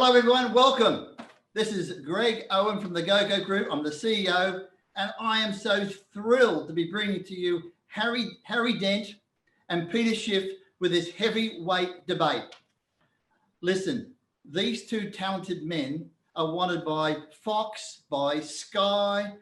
Hello, everyone. Welcome. This is Greg Owen from the GOKO Group. I'm the CEO, and I am so thrilled to be bringing to you Harry Dent and Peter Schiff with this heavyweight debate. Listen, these two talented men are wanted by Fox, by Sky,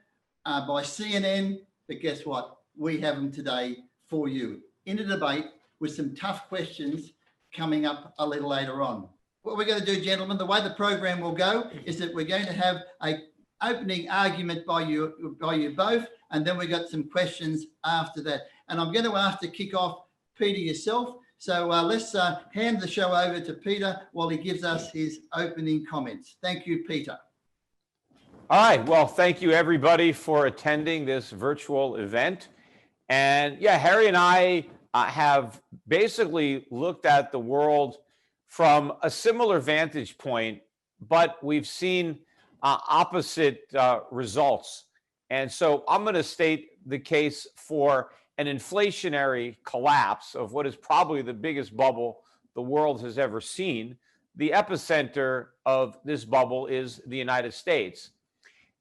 by CNN, but guess what? We have them today for you in a debate with some tough questions coming up a little later on. What we're going to do, gentlemen, the way the program will go is that we're going to have an opening argument by you both, and then we got some questions after that. And I'm going to ask to kick off Peter yourself. So let's hand the show over to Peter while he gives us his opening comments. Thank you, Peter. All right. Well, thank you, everybody, for attending this virtual event. And yeah, Harry and I have basically looked at the world from a similar vantage point, but we've seen opposite results. And so I'm going to state the case for an inflationary collapse of what is probably the biggest bubble the world has ever seen. The epicenter of this bubble is the United States.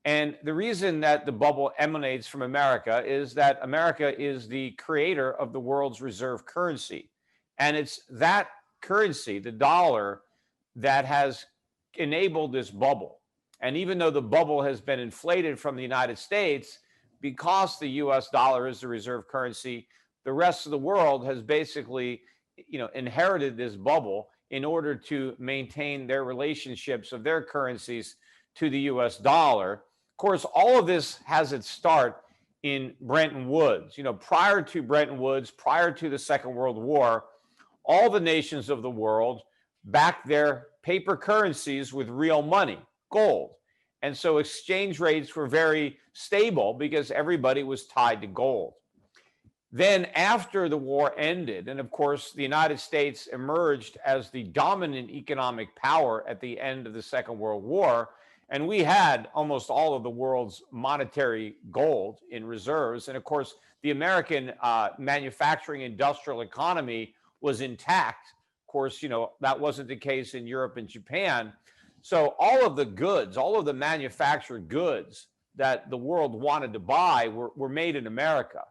And the reason that the bubble emanates from America is that America is the creator of the world's reserve currency. And it's that currency, the dollar, that has enabled this bubble. And even though the bubble has been inflated from the United States, because the US dollar is the reserve currency, the rest of the world has basically, inherited this bubble in order to maintain their relationships of their currencies to the US dollar. Of course, all of this has its start in Bretton Woods. Prior to Bretton Woods, prior to the Second World War, all the nations of the world backed their paper currencies with real money, gold. And so exchange rates were very stable because everybody was tied to gold. Then after the war ended, and of course, the United States emerged as the dominant economic power at the end of the Second World War, and we had almost all of the world's monetary gold in reserves. And of course, the American manufacturing industrial economy was intact. Of course, that wasn't the case in Europe and Japan. So all of the goods, all of the manufactured goods that the world wanted to buy were made in America.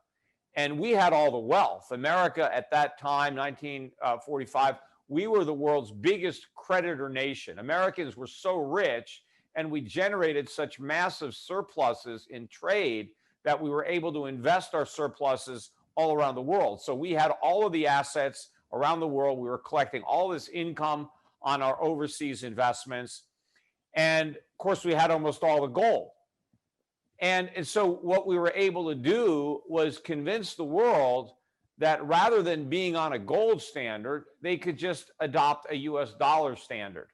And we had all the wealth. America at that time, 1945, we were the world's biggest creditor nation. Americans were so rich, and we generated such massive surpluses in trade that we were able to invest our surpluses all around the world. So we had all of the assets around the world. We were collecting all this income on our overseas investments. And of course, we had almost all the gold. And so what we were able to do was convince the world that rather than being on a gold standard, they could just adopt a US dollar standard.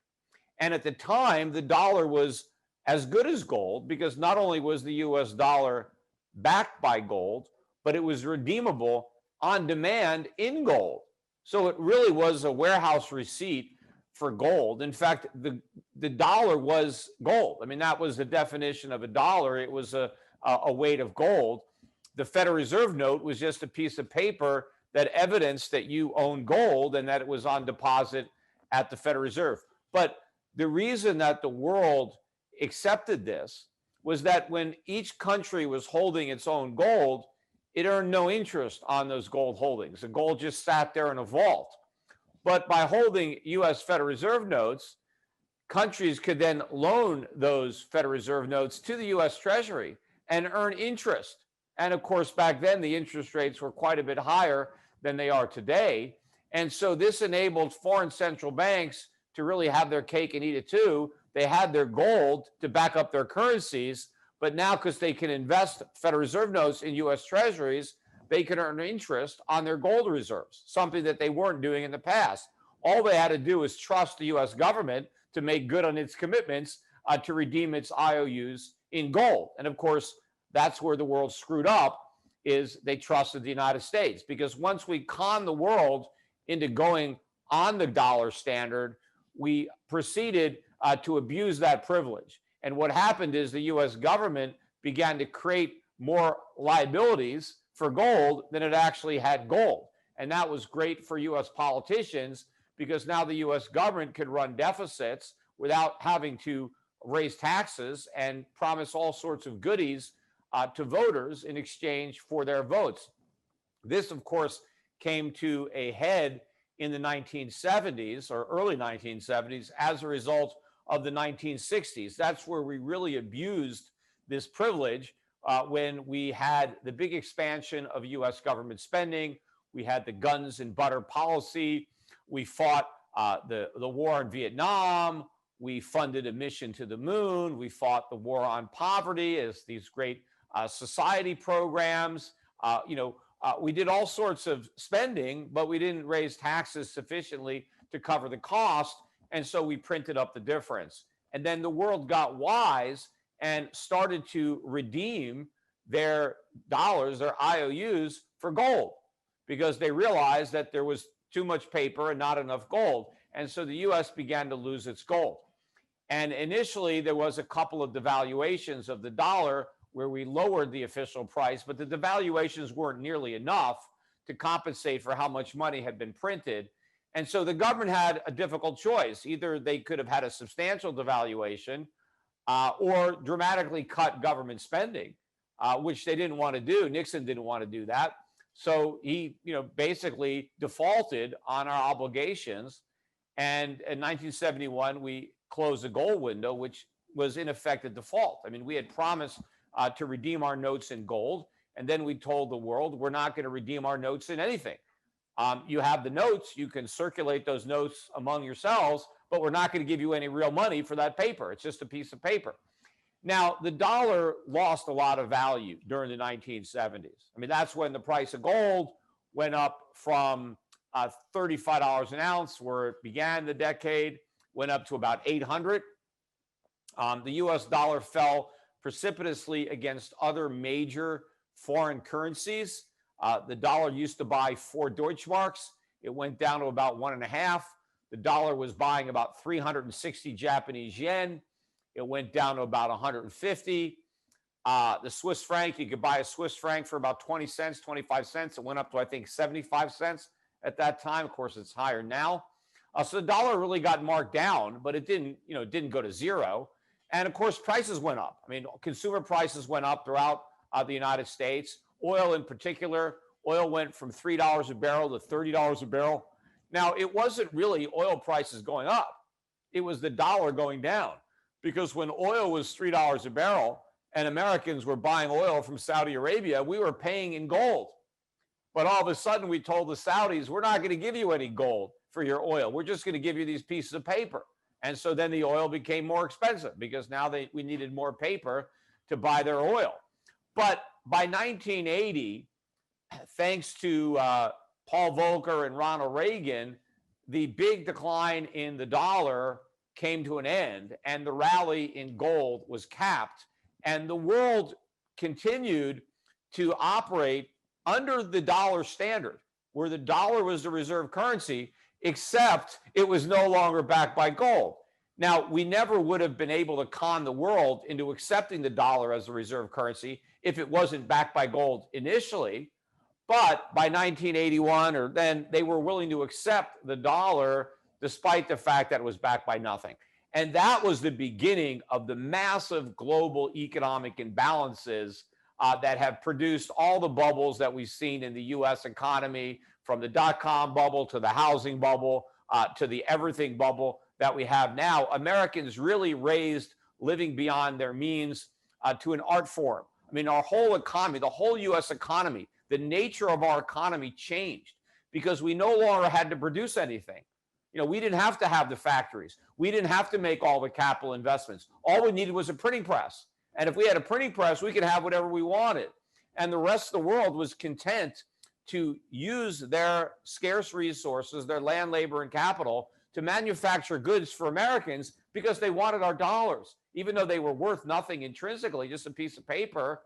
And at the time, the dollar was as good as gold because not only was the US dollar backed by gold, but it was redeemable on demand in gold. So it really was a warehouse receipt for gold. In fact, the dollar was gold. I mean, that was the definition of a dollar. It was a weight of gold. The Federal Reserve note was just a piece of paper that evidenced that you own gold and that it was on deposit at the Federal Reserve. But the reason that the world accepted this was that when each country was holding its own gold, it earned no interest on those gold holdings. The gold just sat there in a vault. But by holding US Federal Reserve notes, countries could then loan those Federal Reserve notes to the US Treasury and earn interest. And of course, back then, the interest rates were quite a bit higher than they are today. And so this enabled foreign central banks to really have their cake and eat it too. They had their gold to back up their currencies, but now because they can invest Federal Reserve notes in US Treasuries, they can earn interest on their gold reserves, something that they weren't doing in the past. All they had to do was trust the US government to make good on its commitments to redeem its IOUs in gold. And of course, that's where the world screwed up, is they trusted the United States. Because once we conned the world into going on the dollar standard, we proceeded to abuse that privilege. And what happened is the US government began to create more liabilities for gold than it actually had gold. And that was great for US politicians because now the US government could run deficits without having to raise taxes and promise all sorts of goodies to voters in exchange for their votes. This, of course, came to a head in the 1970s or early 1970s as a result of the 1960s. That's where we really abused this privilege when we had the big expansion of U.S. government spending. We had the guns and butter policy. We fought the war in Vietnam. We funded a mission to the moon. We fought the war on poverty as these great society programs. We did all sorts of spending, but we didn't raise taxes sufficiently to cover the cost. And so we printed up the difference. And then the world got wise and started to redeem their dollars, their IOUs, for gold, because they realized that there was too much paper and not enough gold. And so the US began to lose its gold. And initially, there was a couple of devaluations of the dollar where we lowered the official price, but the devaluations weren't nearly enough to compensate for how much money had been printed. And so the government had a difficult choice. Either they could have had a substantial devaluation or dramatically cut government spending, which they didn't want to do. Nixon didn't want to do that. So he, basically defaulted on our obligations. And in 1971, we closed the gold window, which was in effect a default. I mean, we had promised to redeem our notes in gold. And then we told the world, we're not going to redeem our notes in anything. You have the notes, you can circulate those notes among yourselves, but we're not going to give you any real money for that paper. It's just a piece of paper. Now, the dollar lost a lot of value during the 1970s. I mean, that's when the price of gold went up from $35 an ounce, where it began the decade, went up to about 800. The US dollar fell precipitously against other major foreign currencies. The dollar used to buy 4 Deutschmarks. It went down to about 1.5. The dollar was buying about 360 Japanese yen. It went down to about 150. The Swiss franc, you could buy a Swiss franc for about 20 cents, 25 cents. It went up to, I think, 75 cents at that time. Of course, it's higher now. So the dollar really got marked down, but it didn't go to zero. And of course, prices went up. I mean, consumer prices went up throughout the United States. Oil in particular, oil went from $3 a barrel to $30 a barrel. Now, it wasn't really oil prices going up. It was the dollar going down, because when oil was $3 a barrel and Americans were buying oil from Saudi Arabia, we were paying in gold. But all of a sudden, we told the Saudis, we're not going to give you any gold for your oil. We're just going to give you these pieces of paper. And so then the oil became more expensive, because now we needed more paper to buy their oil. But by 1980, thanks to Paul Volcker and Ronald Reagan, the big decline in the dollar came to an end, and the rally in gold was capped. And the world continued to operate under the dollar standard, where the dollar was the reserve currency, except it was no longer backed by gold. Now, we never would have been able to con the world into accepting the dollar as a reserve currency if it wasn't backed by gold initially. But by 1981 or then, they were willing to accept the dollar despite the fact that it was backed by nothing. And that was the beginning of the massive global economic imbalances that have produced all the bubbles that we've seen in the US economy, from the dot-com bubble to the housing bubble to the everything bubble that we have now. Americans really raised living beyond their means to an art form. I mean, our whole economy, the whole US economy, the nature of our economy changed because we no longer had to produce anything. We didn't have to have the factories. We didn't have to make all the capital investments. All we needed was a printing press. And if we had a printing press, we could have whatever we wanted. And the rest of the world was content to use their scarce resources, their land, labor, and capital, to manufacture goods for Americans because they wanted our dollars. Even though they were worth nothing intrinsically, just a piece of paper,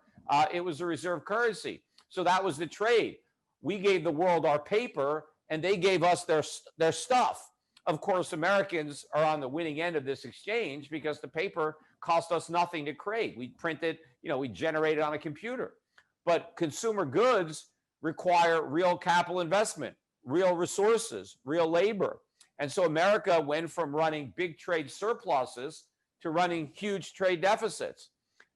it was a reserve currency. So that was the trade. We gave the world our paper, and they gave us their stuff. Of course, Americans are on the winning end of this exchange because the paper cost us nothing to create. We print it, we generate it on a computer. But consumer goods require real capital investment, real resources, real labor. And so America went from running big trade surpluses to running huge trade deficits.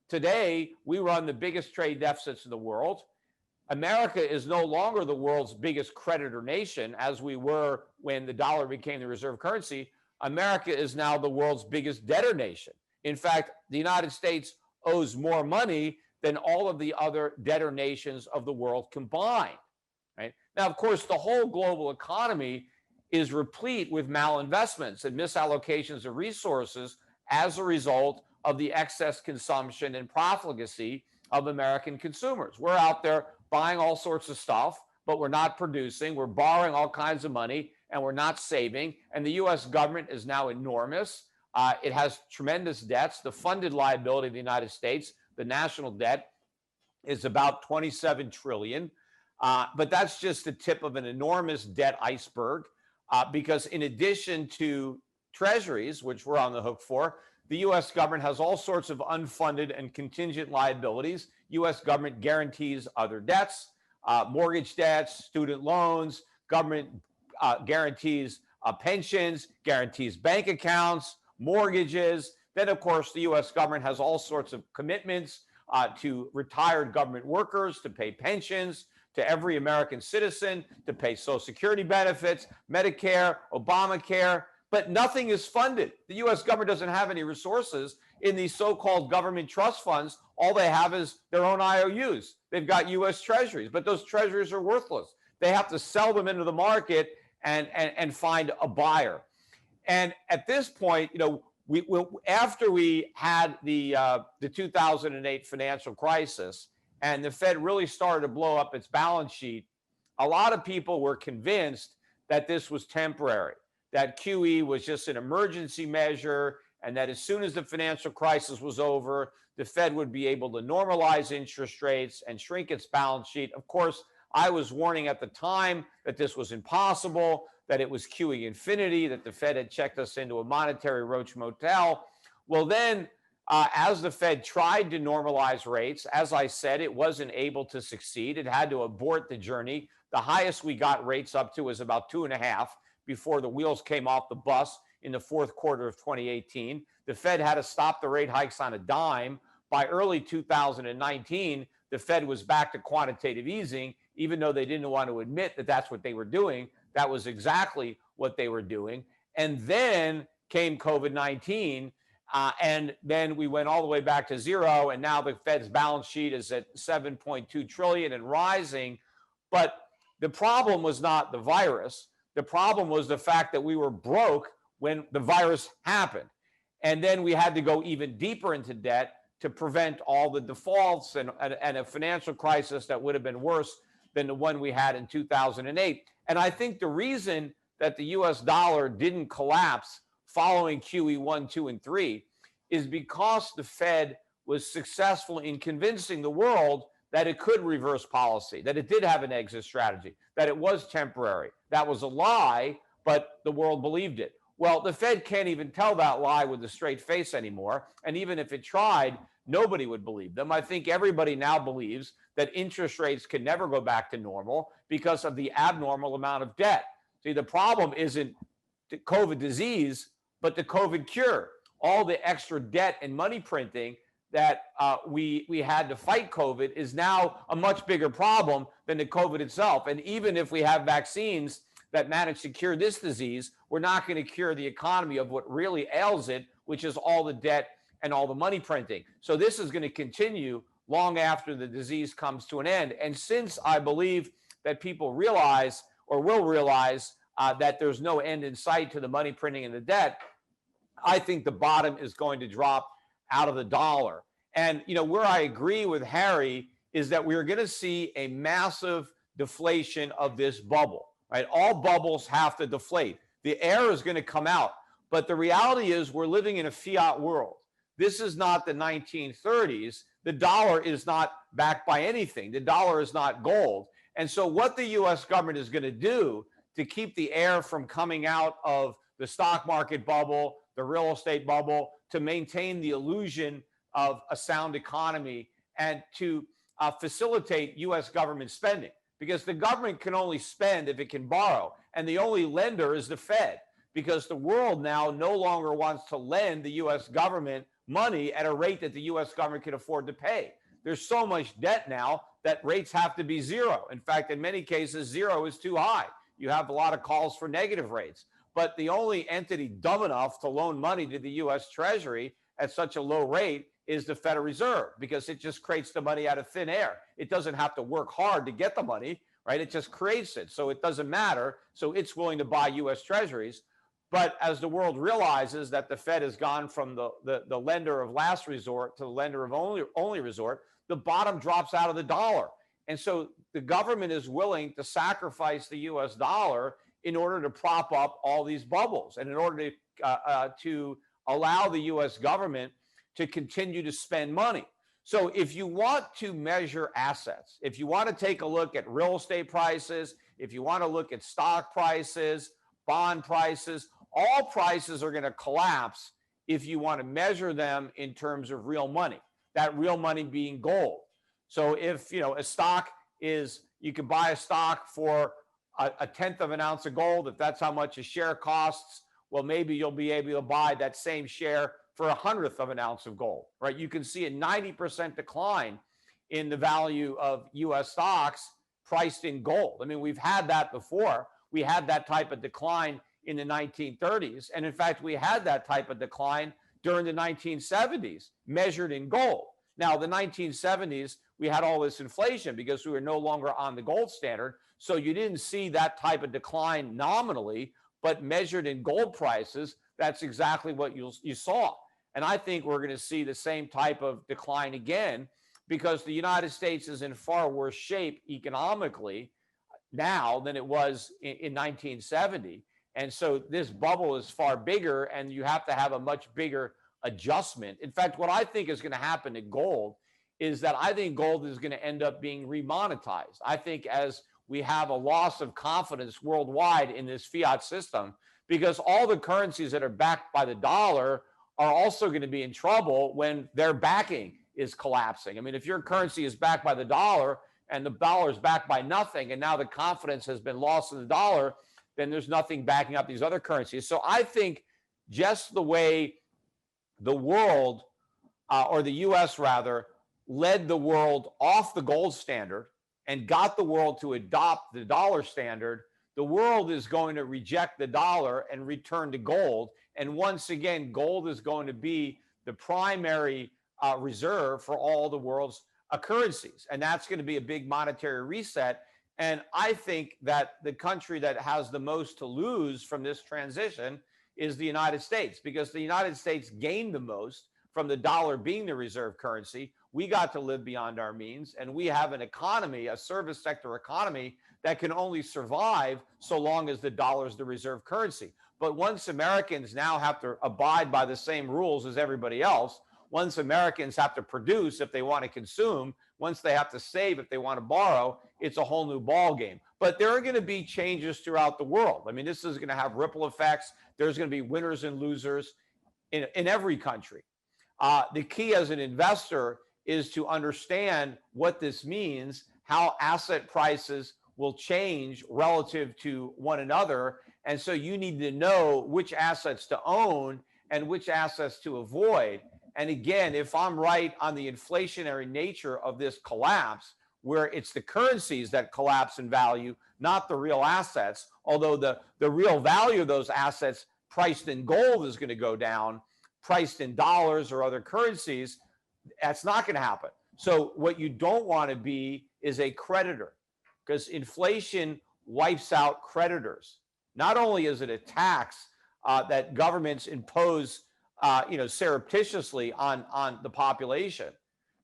Today, we run the biggest trade deficits in the world. America is no longer the world's biggest creditor nation, as we were when the dollar became the reserve currency. America is now the world's biggest debtor nation. In fact, the United States owes more money than all of the other debtor nations of the world combined. Right? Now, of course, the whole global economy is replete with malinvestments and misallocations of resources as a result of the excess consumption and profligacy of American consumers. We're out there buying all sorts of stuff, but we're not producing. We're borrowing all kinds of money, and we're not saving. And the U.S. government is now enormous. It has tremendous debts. The funded liability of the United States, the national debt, is about $27 trillion. But that's just the tip of an enormous debt iceberg, because in addition to treasuries, which we're on the hook for, the U.S. government has all sorts of unfunded and contingent liabilities. U.S. government guarantees other debts, mortgage debts, student loans, government guarantees pensions, guarantees bank accounts, mortgages. Then, of course, the U.S. government has all sorts of commitments to retired government workers to pay pensions, to every American citizen to pay Social Security benefits, Medicare, Obamacare. But nothing is funded. The U.S. government doesn't have any resources in these so-called government trust funds. All they have is their own IOUs. They've got U.S. treasuries, but those treasuries are worthless. They have to sell them into the market and find a buyer. And at this point, after we had the 2008 financial crisis and the Fed really started to blow up its balance sheet, a lot of people were convinced that this was temporary, that QE was just an emergency measure, and that as soon as the financial crisis was over, the Fed would be able to normalize interest rates and shrink its balance sheet. Of course, I was warning at the time that this was impossible, that it was QE infinity, that the Fed had checked us into a monetary roach motel. Well, then, as the Fed tried to normalize rates, as I said, it wasn't able to succeed. It had to abort the journey. The highest we got rates up to was about 2.5 before the wheels came off the bus in the fourth quarter of 2018. The Fed had to stop the rate hikes on a dime. By early 2019, the Fed was back to quantitative easing, even though they didn't want to admit that that's what they were doing. That was exactly what they were doing. And then came COVID-19, and then we went all the way back to zero, and now the Fed's balance sheet is at $7.2 trillion and rising. But the problem was not the virus. The problem was the fact that we were broke when the virus happened. And then we had to go even deeper into debt to prevent all the defaults and a financial crisis that would have been worse than the one we had in 2008. And I think the reason that the US dollar didn't collapse following QE 1, 2, and 3 is because the Fed was successful in convincing the world that it could reverse policy, that it did have an exit strategy, that it was temporary. That was a lie, but the world believed it. Well, the Fed can't even tell that lie with a straight face anymore. And even if it tried, nobody would believe them. I think everybody now believes that interest rates can never go back to normal because of the abnormal amount of debt. See, the problem isn't the COVID disease, but the COVID cure. All the extra debt and money printing that we had to fight COVID is now a much bigger problem than the COVID itself. And even if we have vaccines that manage to cure this disease, we're not going to cure the economy of what really ails it, which is all the debt and all the money printing. So this is going to continue long after the disease comes to an end. And since I believe that people realize or will realize that there's no end in sight to the money printing and the debt, I think the bottom is going to drop out of the dollar. And, where I agree with Harry is that we're going to see a massive deflation of this bubble, right? All bubbles have to deflate. The air is going to come out. But the reality is we're living in a fiat world. This is not the 1930s. The dollar is not backed by anything. The dollar is not gold. And so what the U.S. government is going to do to keep the air from coming out of the stock market bubble, the real estate bubble, to maintain the illusion of a sound economy and to facilitate U.S. government spending, because the government can only spend if it can borrow, and the only lender is the Fed. because the world now no longer wants to lend the U.S. government money at a rate that the U.S. government can afford to pay. There's so much debt now that rates have to be zero. In fact, in many cases, zero is too high. You have a lot of calls for negative rates. But the only entity dumb enough to loan money to the U.S. Treasury at such a low rate is the Federal Reserve, because it just creates the money out of thin air. It doesn't have to work hard to get the money, right? It just creates it. So it doesn't matter. So it's willing to buy U.S. Treasuries. But as the world realizes that the Fed has gone from the lender of last resort to the lender of only resort, the bottom drops out of the dollar. And so the government is willing to sacrifice the U.S. dollar in order to prop up all these bubbles, and in order to allow the U.S. government to continue to spend money. So if you want to measure assets, if you want to take a look at real estate prices, if you want to look at stock prices, bond prices, all prices are going to collapse if you want to measure them in terms of real money, that real money being gold. So if, a stock is, you can buy a stock for a tenth of an ounce of gold, if that's how much a share costs, well, maybe you'll be able to buy that same share for 1/100th of an ounce of gold, right? You can see a 90% decline in the value of U.S. stocks priced in gold. I mean, we've had that before. We had that type of decline in the 1930s. And in fact, we had that type of decline during the 1970s, measured in gold. Now, the 1970s, we had all this inflation because we were no longer on the gold standard. So you didn't see that type of decline nominally, but measured in gold prices, that's exactly what you saw. And I think we're going to see the same type of decline again, because the United States is in far worse shape economically now than it was in 1970. And so this bubble is far bigger, and you have to have a much bigger adjustment. In fact, what I think is going to happen to gold is that I think gold is going to end up being remonetized. I think as we have a loss of confidence worldwide in this fiat system, because all the currencies that are backed by the dollar are also going to be in trouble when their backing is collapsing. I mean, if your currency is backed by the dollar and the dollar is backed by nothing, and now the confidence has been lost in the dollar, then there's nothing backing up these other currencies. So I think just the way the world, or the US rather, led the world off the gold standard and got the world to adopt the dollar standard, the world is going to reject the dollar and return to gold. And once again, gold is going to be the primary reserve for all the world's currencies. And that's going to be a big monetary reset. And I think that the country that has the most to lose from this transition is the United States, because the United States gained the most from the dollar being the reserve currency. We got to live beyond our means, and we have an economy, a service sector economy, that can only survive so long as the dollar is the reserve currency. But once Americans now have to abide by the same rules as everybody else, once Americans have to produce if they want to consume, once they have to save if they want to borrow, it's a whole new ball game. But there are going to be changes throughout the world. I mean, this is going to have ripple effects. There's going to be winners and losers in every country. The key as an investor is to understand what this means, how asset prices will change relative to one another. And so you need to know which assets to own and which assets to avoid. And again, if I'm right on the inflationary nature of this collapse, where it's the currencies that collapse in value, not the real assets, although the real value of those assets priced in gold is going to go down, priced in dollars or other currencies, that's not going to happen. So what you don't want to be is a creditor, because inflation wipes out creditors. Not only is it a tax that governments impose surreptitiously on the population,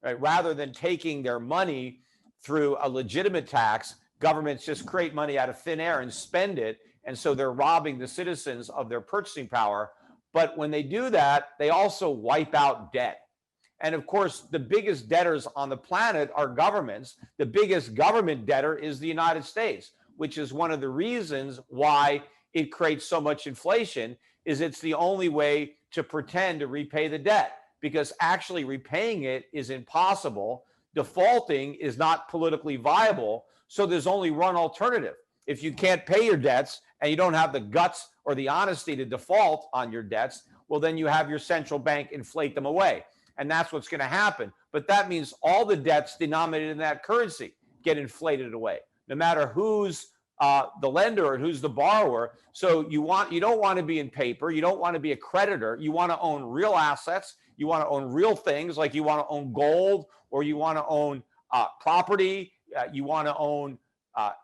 right? Rather than taking their money through a legitimate tax, governments just create money out of thin air and spend it. And so they're robbing the citizens of their purchasing power. But when they do that, they also wipe out debt. And of course, the biggest debtors on the planet are governments. The biggest government debtor is the United States, which is one of the reasons why it creates so much inflation, is it's the only way to pretend to repay the debt, because actually repaying it is impossible. Defaulting is not politically viable. So there's only one alternative. If you can't pay your debts and you don't have the guts or the honesty to default on your debts, well, then you have your central bank inflate them away. And that's what's going to happen. But that means all the debts denominated in that currency get inflated away, no matter who's the lender and who's the borrower. So you don't want to be in paper. You don't want to be a creditor. You want to own real assets. You want to own real things, like you want to own gold, or you want to own property. You want to own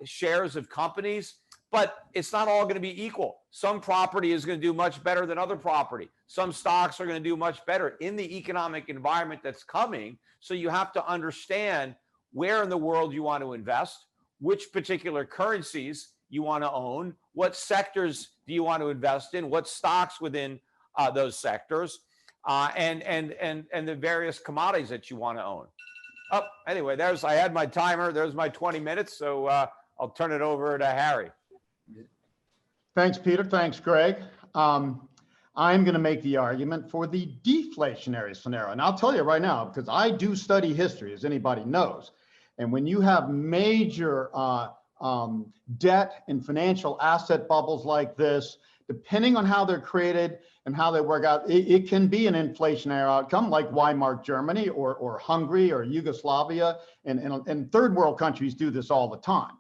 shares of companies. But it's not all going to be equal. Some property is going to do much better than other property. Some stocks are going to do much better in the economic environment that's coming. So you have to understand where in the world you want to invest, which particular currencies you want to own, what sectors do you want to invest in, what stocks within those sectors, and the various commodities that you want to own. Oh, anyway, I had my timer. There's my 20 minutes. So I'll turn it over to Harry. Thanks, Peter. Thanks, Greg. I'm going to make the argument for the deflationary scenario. And I'll tell you right now, because I do study history, as anybody knows. And when you have major debt and financial asset bubbles like this, depending on how they're created and how they work out, it can be an inflationary outcome like Weimar Germany or Hungary or Yugoslavia. And third world countries do this all the time.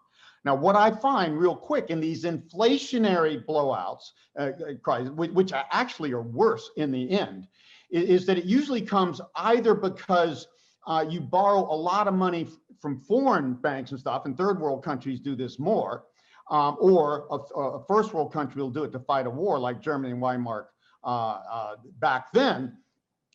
Now, what I find real quick in these inflationary blowouts, which actually are worse in the end, is that it usually comes either because you borrow a lot of money from foreign banks and stuff, and third world countries do this more, or a first world country will do it to fight a war like Germany and Weimar back then.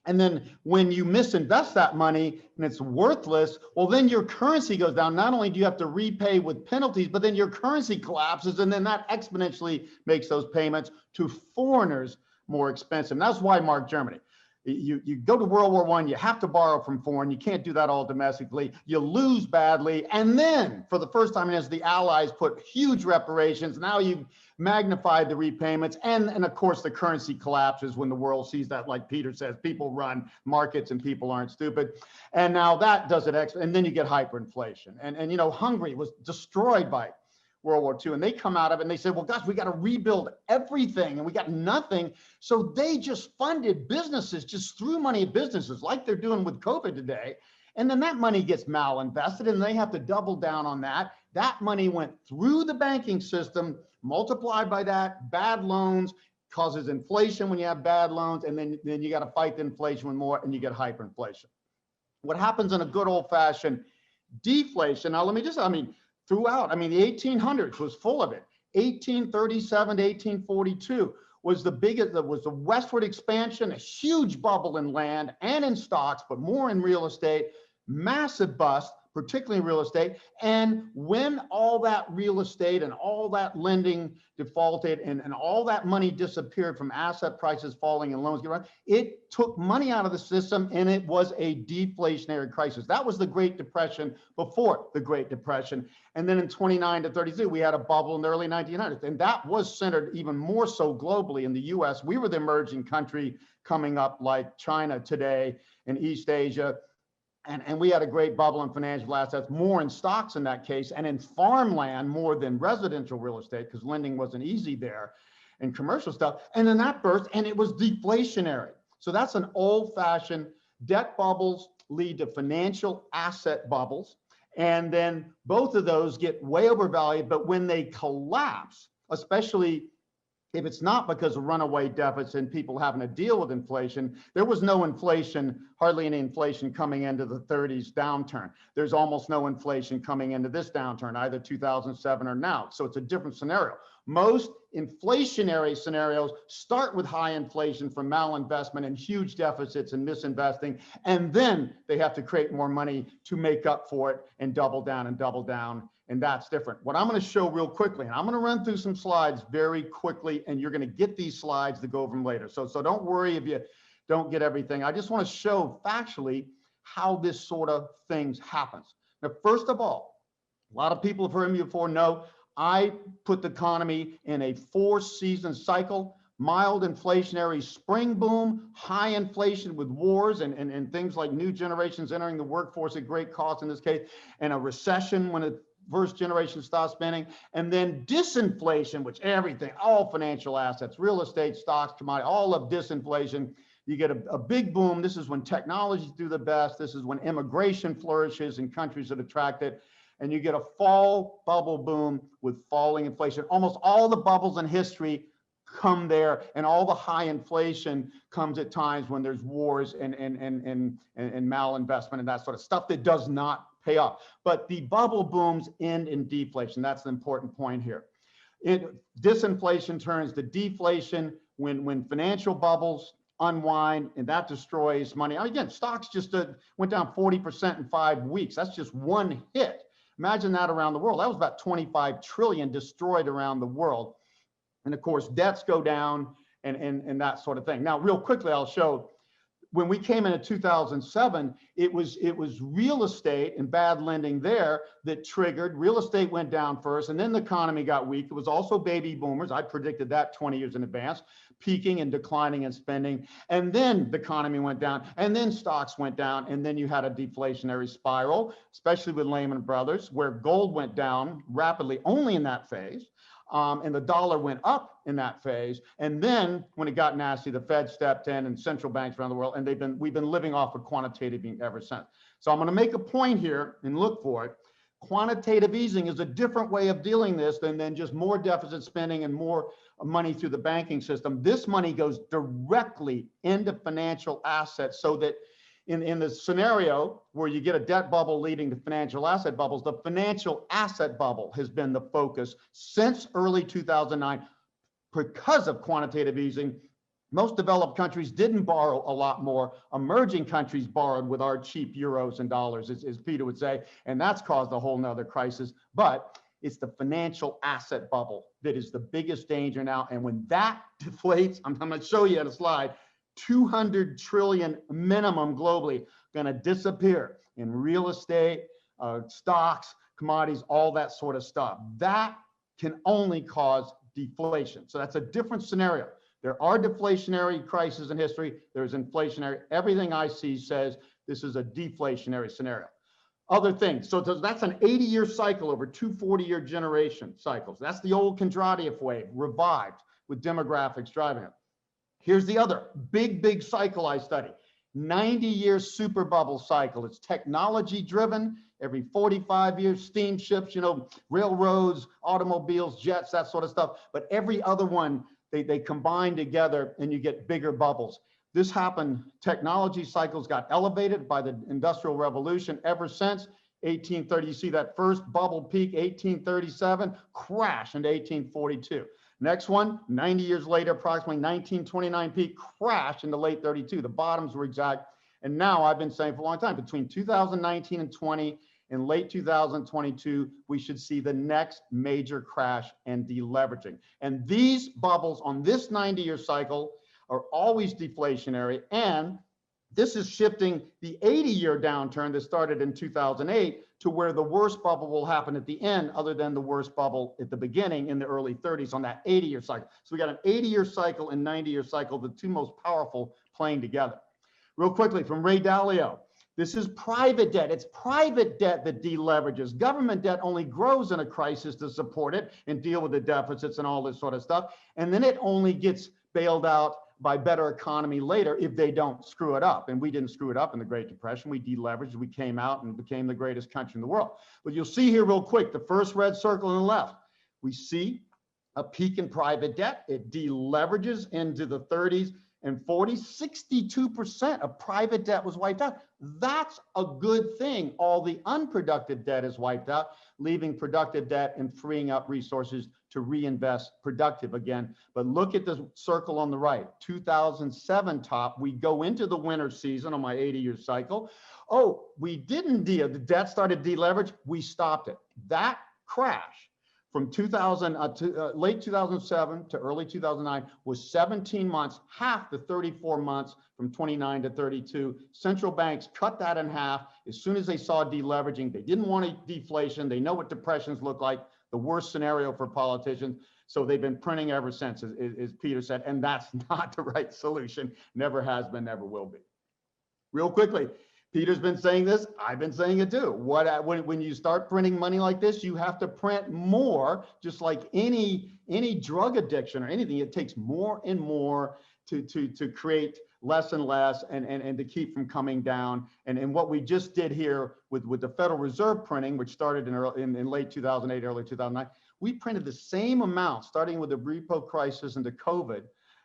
And then when you misinvest that money and it's worthless, well, then your currency goes down. Not only do you have to repay with penalties, but then your currency collapses, and then that exponentially makes those payments to foreigners more expensive. And that's Weimar Germany. You go to World War I, you have to borrow from foreign. You can't do that all domestically. You lose badly. And then for the first time, as the Allies put huge reparations, now you've magnified the repayments. And of course, the currency collapses when the world sees that, like Peter says, people run markets and people aren't stupid. And now that does it. And then you get hyperinflation. And you know, Hungary was destroyed by World War II, and they come out of it and they say, well, gosh, we got to rebuild everything and we got nothing. So they just funded businesses, just threw money at businesses like they're doing with COVID today. And then that money gets malinvested and they have to double down on that. That money went through the banking system, multiplied by that, bad loans, causes inflation when you have bad loans, and then you got to fight the inflation with more and you get hyperinflation. What happens in a good old fashioned deflation, now let me just, throughout, the 1800s was full of it. 1837 to 1842 was the biggest, was the westward expansion, a huge bubble in land and in stocks, but more in real estate, massive bust, particularly in real estate. And when all that real estate and all that lending defaulted and all that money disappeared from asset prices falling and loans getting, it took money out of the system and it was a deflationary crisis. That was the Great Depression before the Great Depression. And then in 29 to 32, we had a bubble in the early 1900s. And that was centered even more so globally in the US. We were the emerging country coming up like China today and East Asia. And we had a great bubble in financial assets, more in stocks in that case, and in farmland more than residential real estate, because lending wasn't easy there, and commercial stuff. And then that burst, and it was deflationary. So that's an old-fashioned debt bubbles lead to financial asset bubbles. And then both of those get way overvalued. But when they collapse, especially if it's not because of runaway deficits and people having to deal with inflation, there was no inflation, hardly any inflation coming into the 30s downturn. There's almost no inflation coming into this downturn, either 2007 or now. So it's a different scenario. Most inflationary scenarios start with high inflation from malinvestment and huge deficits and misinvesting, and then they have to create more money to make up for it and double down and double down. And that's different. What I'm going to show real quickly, and I'm going to run through some slides very quickly, and you're going to get these slides to go over them later. So don't worry if you don't get everything. I just want to show factually how this sort of things happens. Now, first of all, a lot of people have heard me before know I put the economy in a 4-season cycle. Mild inflationary spring boom, high inflation with wars and things like new generations entering the workforce at great cost in this case, and a recession when it first generation stop spending, and then disinflation, which everything, all financial assets, real estate, stocks, commodity, all of disinflation. You get a big boom. This is when technologies do the best. This is when immigration flourishes in countries that attract it. And you get a fall bubble boom with falling inflation. Almost all the bubbles in history come there, and all the high inflation comes at times when there's wars and malinvestment and that sort of stuff that does not pay off. But the bubble booms end in deflation. That's the important point here. Disinflation turns to deflation when financial bubbles unwind, and that destroys money. Again, stocks just went down 40% in 5 weeks. That's just one hit. Imagine that around the world. That was about 25 trillion destroyed around the world. And of course, debts go down and that sort of thing. Now, real quickly, I'll show, when we came into 2007, it was real estate and bad lending there that triggered. Real estate went down first, and then the economy got weak. It was also baby boomers. I predicted that 20 years in advance, peaking and declining in spending. And then the economy went down, and then stocks went down, and then you had a deflationary spiral, especially with Lehman Brothers, where gold went down rapidly only in that phase. And the dollar went up in that phase. And then when it got nasty, the Fed stepped in and central banks around the world, and we've been living off of quantitative easing ever since. So I'm going to make a point here and look for it. Quantitative easing is a different way of dealing this than just more deficit spending and more money through the banking system. This money goes directly into financial assets, so that in the scenario where you get a debt bubble leading to financial asset bubbles, the financial asset bubble has been the focus since early 2009 because of quantitative easing. Most developed countries didn't borrow a lot more. Emerging countries borrowed with our cheap euros and dollars, as Peter would say, and that's caused a whole nother crisis. But it's the financial asset bubble that is the biggest danger now. And when that deflates, I'm going to show you on a slide, 200 trillion minimum globally going to disappear in real estate, stocks, commodities, all that sort of stuff. That can only cause deflation. So that's a different scenario. There are deflationary crises in history. There's inflationary. Everything I see says this is a deflationary scenario. Other things. So that's an 80-year cycle over two 40-year generation cycles. That's the old Kondratiev wave revived with demographics driving it. Here's the other big cycle I study, 90-year super bubble cycle. It's technology driven. Every 45 years, steamships, railroads, automobiles, jets, that sort of stuff. But every other one, they combine together and you get bigger bubbles. This happened, technology cycles got elevated by the Industrial Revolution ever since 1830. You see that first bubble peak, 1837, crash into 1842. Next one, 90 years later, approximately 1929 peak, crash in the late 32. The bottoms were exact. And now I've been saying for a long time, between 2019 and 20 and late 2022, we should see the next major crash and deleveraging. And these bubbles on this 90-year cycle are always deflationary. And this is shifting the 80-year downturn that started in 2008 to where the worst bubble will happen at the end, other than the worst bubble at the beginning in the early 30s on that 80-year cycle. So we got an 80-year cycle and 90-year cycle, the two most powerful playing together. Real quickly from Ray Dalio, this is private debt. It's private debt that deleverages. Government debt only grows in a crisis to support it and deal with the deficits and all this sort of stuff. And then it only gets bailed out by better economy later if they don't screw it up. And we didn't screw it up in the Great Depression. We deleveraged, we came out and became the greatest country in the world. But you'll see here real quick, the first red circle on the left, we see a peak in private debt. It deleverages into the 30s and 40s. 62% of private debt was wiped out. That's a good thing. All the unproductive debt is wiped out, leaving productive debt and freeing up resources to reinvest productive again. But look at the circle on the right, 2007 top. We go into the winter season on my 80-year cycle. Oh, we didn't deal. The debt started deleverage. We stopped it. That crash from late 2007 to early 2009 was 17 months, half the 34 months from 29 to 32. Central banks cut that in half as soon as they saw deleveraging. They didn't want deflation. They know what depressions look like, the worst scenario for politicians. So they've been printing ever since, as Peter said, and that's not the right solution. Never has been, never will be. Real quickly, Peter's been saying this. I've been saying it too. When you start printing money like this, you have to print more, just like any drug addiction or anything. It takes more and more to create less and less and to keep from coming down. And what we just did here with the Federal Reserve printing, which started in late 2008, early 2009, we printed the same amount starting with the repo crisis into COVID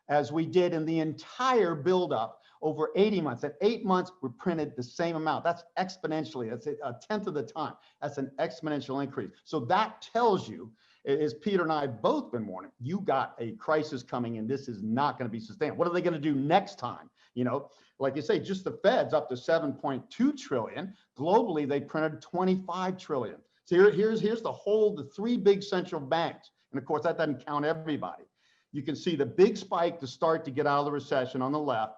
as we did in the entire buildup over 80 months. At 8 months, we printed the same amount. That's exponentially. That's a tenth of the time. That's an exponential increase. So that tells you, as Peter and I have both been warning, you got a crisis coming and this is not going to be sustained. What are they going to do next time? You know, like you say, just the Fed's up to 7.2 trillion. Globally, they printed 25 trillion. So here's the three big central banks. And of course, that doesn't count everybody. You can see the big spike to start to get out of the recession on the left.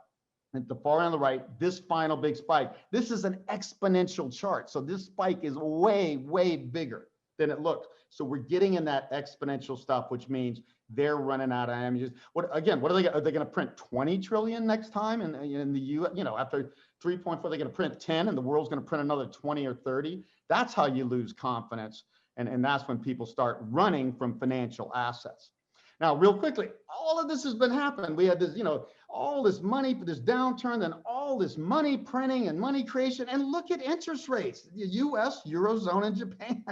At the far on the right, this final big spike. This is an exponential chart. So this spike is way, way bigger than it looks. So we're getting in that exponential stuff, which means they're running out of ammunition. Are they going to print 20 trillion next time in the U.S.? You know, after 3.4, they're going to print 10 and the world's going to print another 20 or 30. That's how you lose confidence. And that's when people start running from financial assets. Now, real quickly, all of this has been happening. We had this, you know, all this money for this downturn, then all this money printing and money creation. And look at interest rates. The US, Eurozone, and Japan.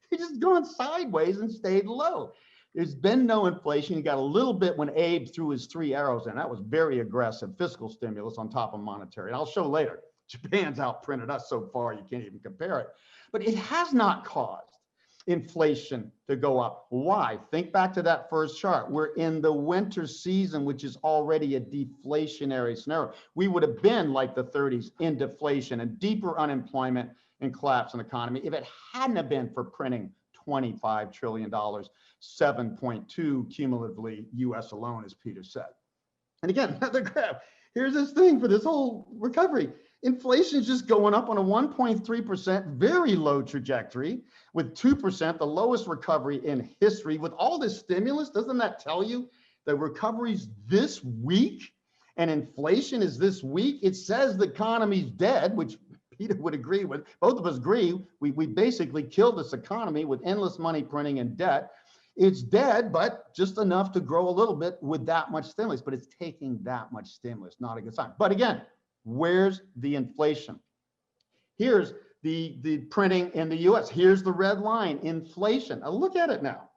They're just going sideways and stayed low. There's been no inflation. You got a little bit when Abe threw his 3 arrows in. That was very aggressive fiscal stimulus on top of monetary. And I'll show later. Japan's outprinted us so far, you can't even compare it. But it has not caused inflation to go up. Why? Think back to that first chart. We're in the winter season, which is already a deflationary scenario. We would have been like the 30s in deflation and deeper unemployment and collapse in the economy if it hadn't have been for printing $25 trillion, 7.2 cumulatively US alone, as Peter said. And again, another graph. Here's this thing for this whole recovery. Inflation is just going up on a 1.3% very low trajectory with 2%, the lowest recovery in history. With all this stimulus, doesn't that tell you that recovery's this weak and inflation is this weak? It says the economy's dead, which Peter would agree with. Both of us agree. We basically killed this economy with endless money printing and debt. It's dead, but just enough to grow a little bit with that much stimulus. But it's taking that much stimulus, not a good sign. But again, where's the inflation? Here's the printing in the US. Here's the red line, inflation. Now look at it now.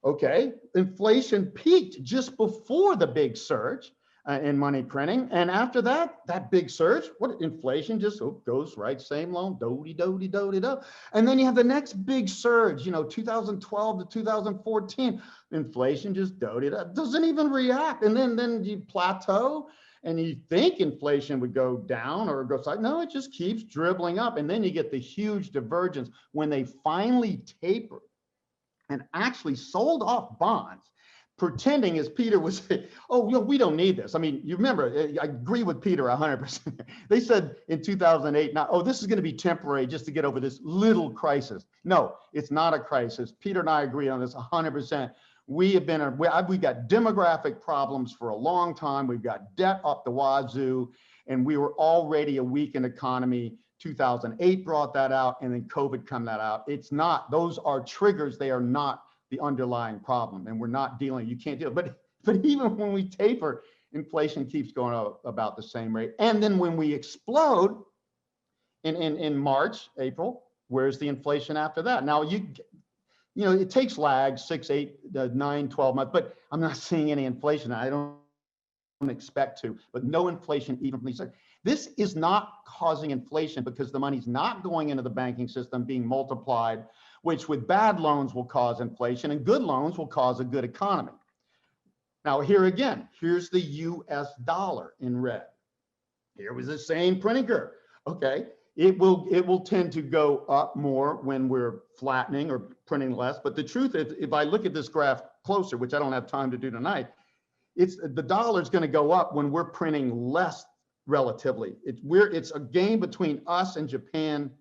Okay, inflation peaked just before the big surge in money printing. And after that big surge, what inflation just goes right, same loan, do-de-do-de-do-de-do. And then you have the next big surge, 2012 to 2014, inflation just do-de-do, doesn't even react. And then you plateau and you think inflation would go down or go side. No, it just keeps dribbling up. And then you get the huge divergence when they finally tapered and actually sold off bonds, pretending, as Peter was saying, oh, we don't need this. I mean, you remember, I agree with Peter 100%. They said in 2008, this is going to be temporary just to get over this little crisis. No, it's not a crisis. Peter and I agree on this 100%. We've got demographic problems for a long time. We've got debt up the wazoo, and we were already a weakened economy. 2008 brought that out, and then COVID come that out. It's not, those are triggers. They are not the underlying problem, and we're not dealing, you can't deal. But even when we taper, inflation keeps going up about the same rate. And then when we explode in March, April, where's the inflation after that? Now it takes lag 6, 8, 9, 12 months, but I'm not seeing any inflation. I don't expect to, but no inflation even from these. This is not causing inflation because the money's not going into the banking system, being multiplied, which with bad loans will cause inflation and good loans will cause a good economy. Now here again, here's the US dollar in red. Here was the same printing curve. Okay, it will tend to go up more when we're flattening or printing less. But the truth is, if I look at this graph closer, which I don't have time to do tonight, the dollar's going to go up when we're printing less relatively. It's a game between us and Japan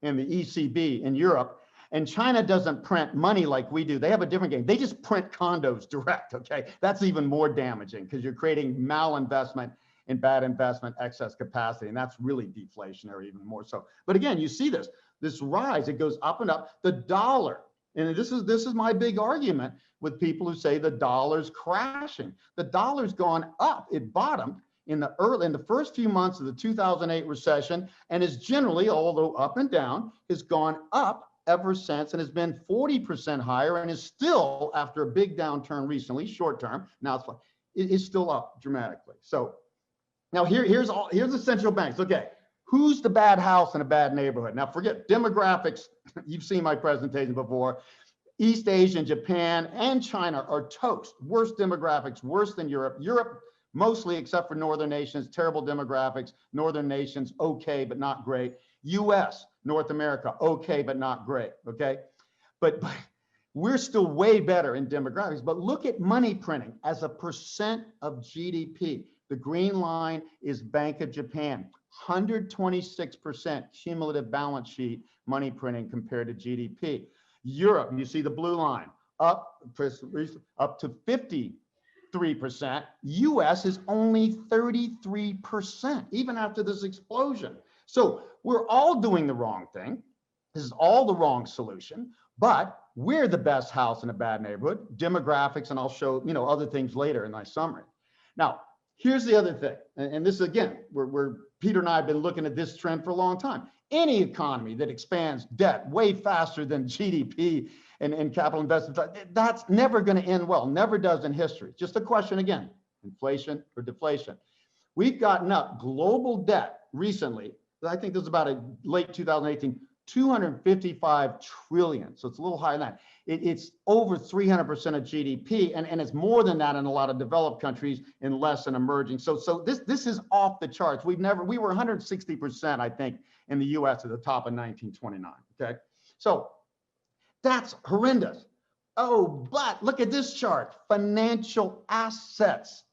and the ECB in Europe. And China doesn't print money like we do. They have a different game. They just print condos direct, okay? That's even more damaging because you're creating malinvestment in bad investment, excess capacity. And that's really deflationary even more so. But again, you see this rise, it goes up and up. The dollar, and this is my big argument with people who say the dollar's crashing. The dollar's gone up. It bottomed in the first few months of the 2008 recession, and is generally, although up and down, has gone up ever since, and has been 40% higher, and is still, after a big downturn recently, short term, now it's still up dramatically. So now here's the central banks. Okay, who's the bad house in a bad neighborhood? Now forget demographics. You've seen my presentation before. East Asia and Japan and China are toast. Worse demographics, worse than Europe. Europe, mostly except for northern nations, terrible demographics. Northern nations, okay, but not great. US, North America, okay, but not great, okay? But we're still way better in demographics. But look at money printing as a percent of GDP. The green line is Bank of Japan, 126% cumulative balance sheet money printing compared to GDP. Europe, you see the blue line, up to 53%. US is only 33%, even after this explosion. So we're all doing the wrong thing. This is all the wrong solution, but we're the best house in a bad neighborhood. Demographics, and I'll show other things later in my summary. Now, here's the other thing, and this again, we're Peter and I have been looking at this trend for a long time. Any economy that expands debt way faster than GDP and capital investment, that's never going to end well, never does in history. Just a question again, inflation or deflation. We've gotten up global debt recently, I think this is about a late 2018, 255 trillion. So it's a little higher than that. It's over 300% of GDP, and it's more than that in a lot of developed countries and less in emerging. So this is off the charts. We were 160%, I think, in the US at the top of 1929, okay? So that's horrendous. Oh, but look at this chart, financial assets.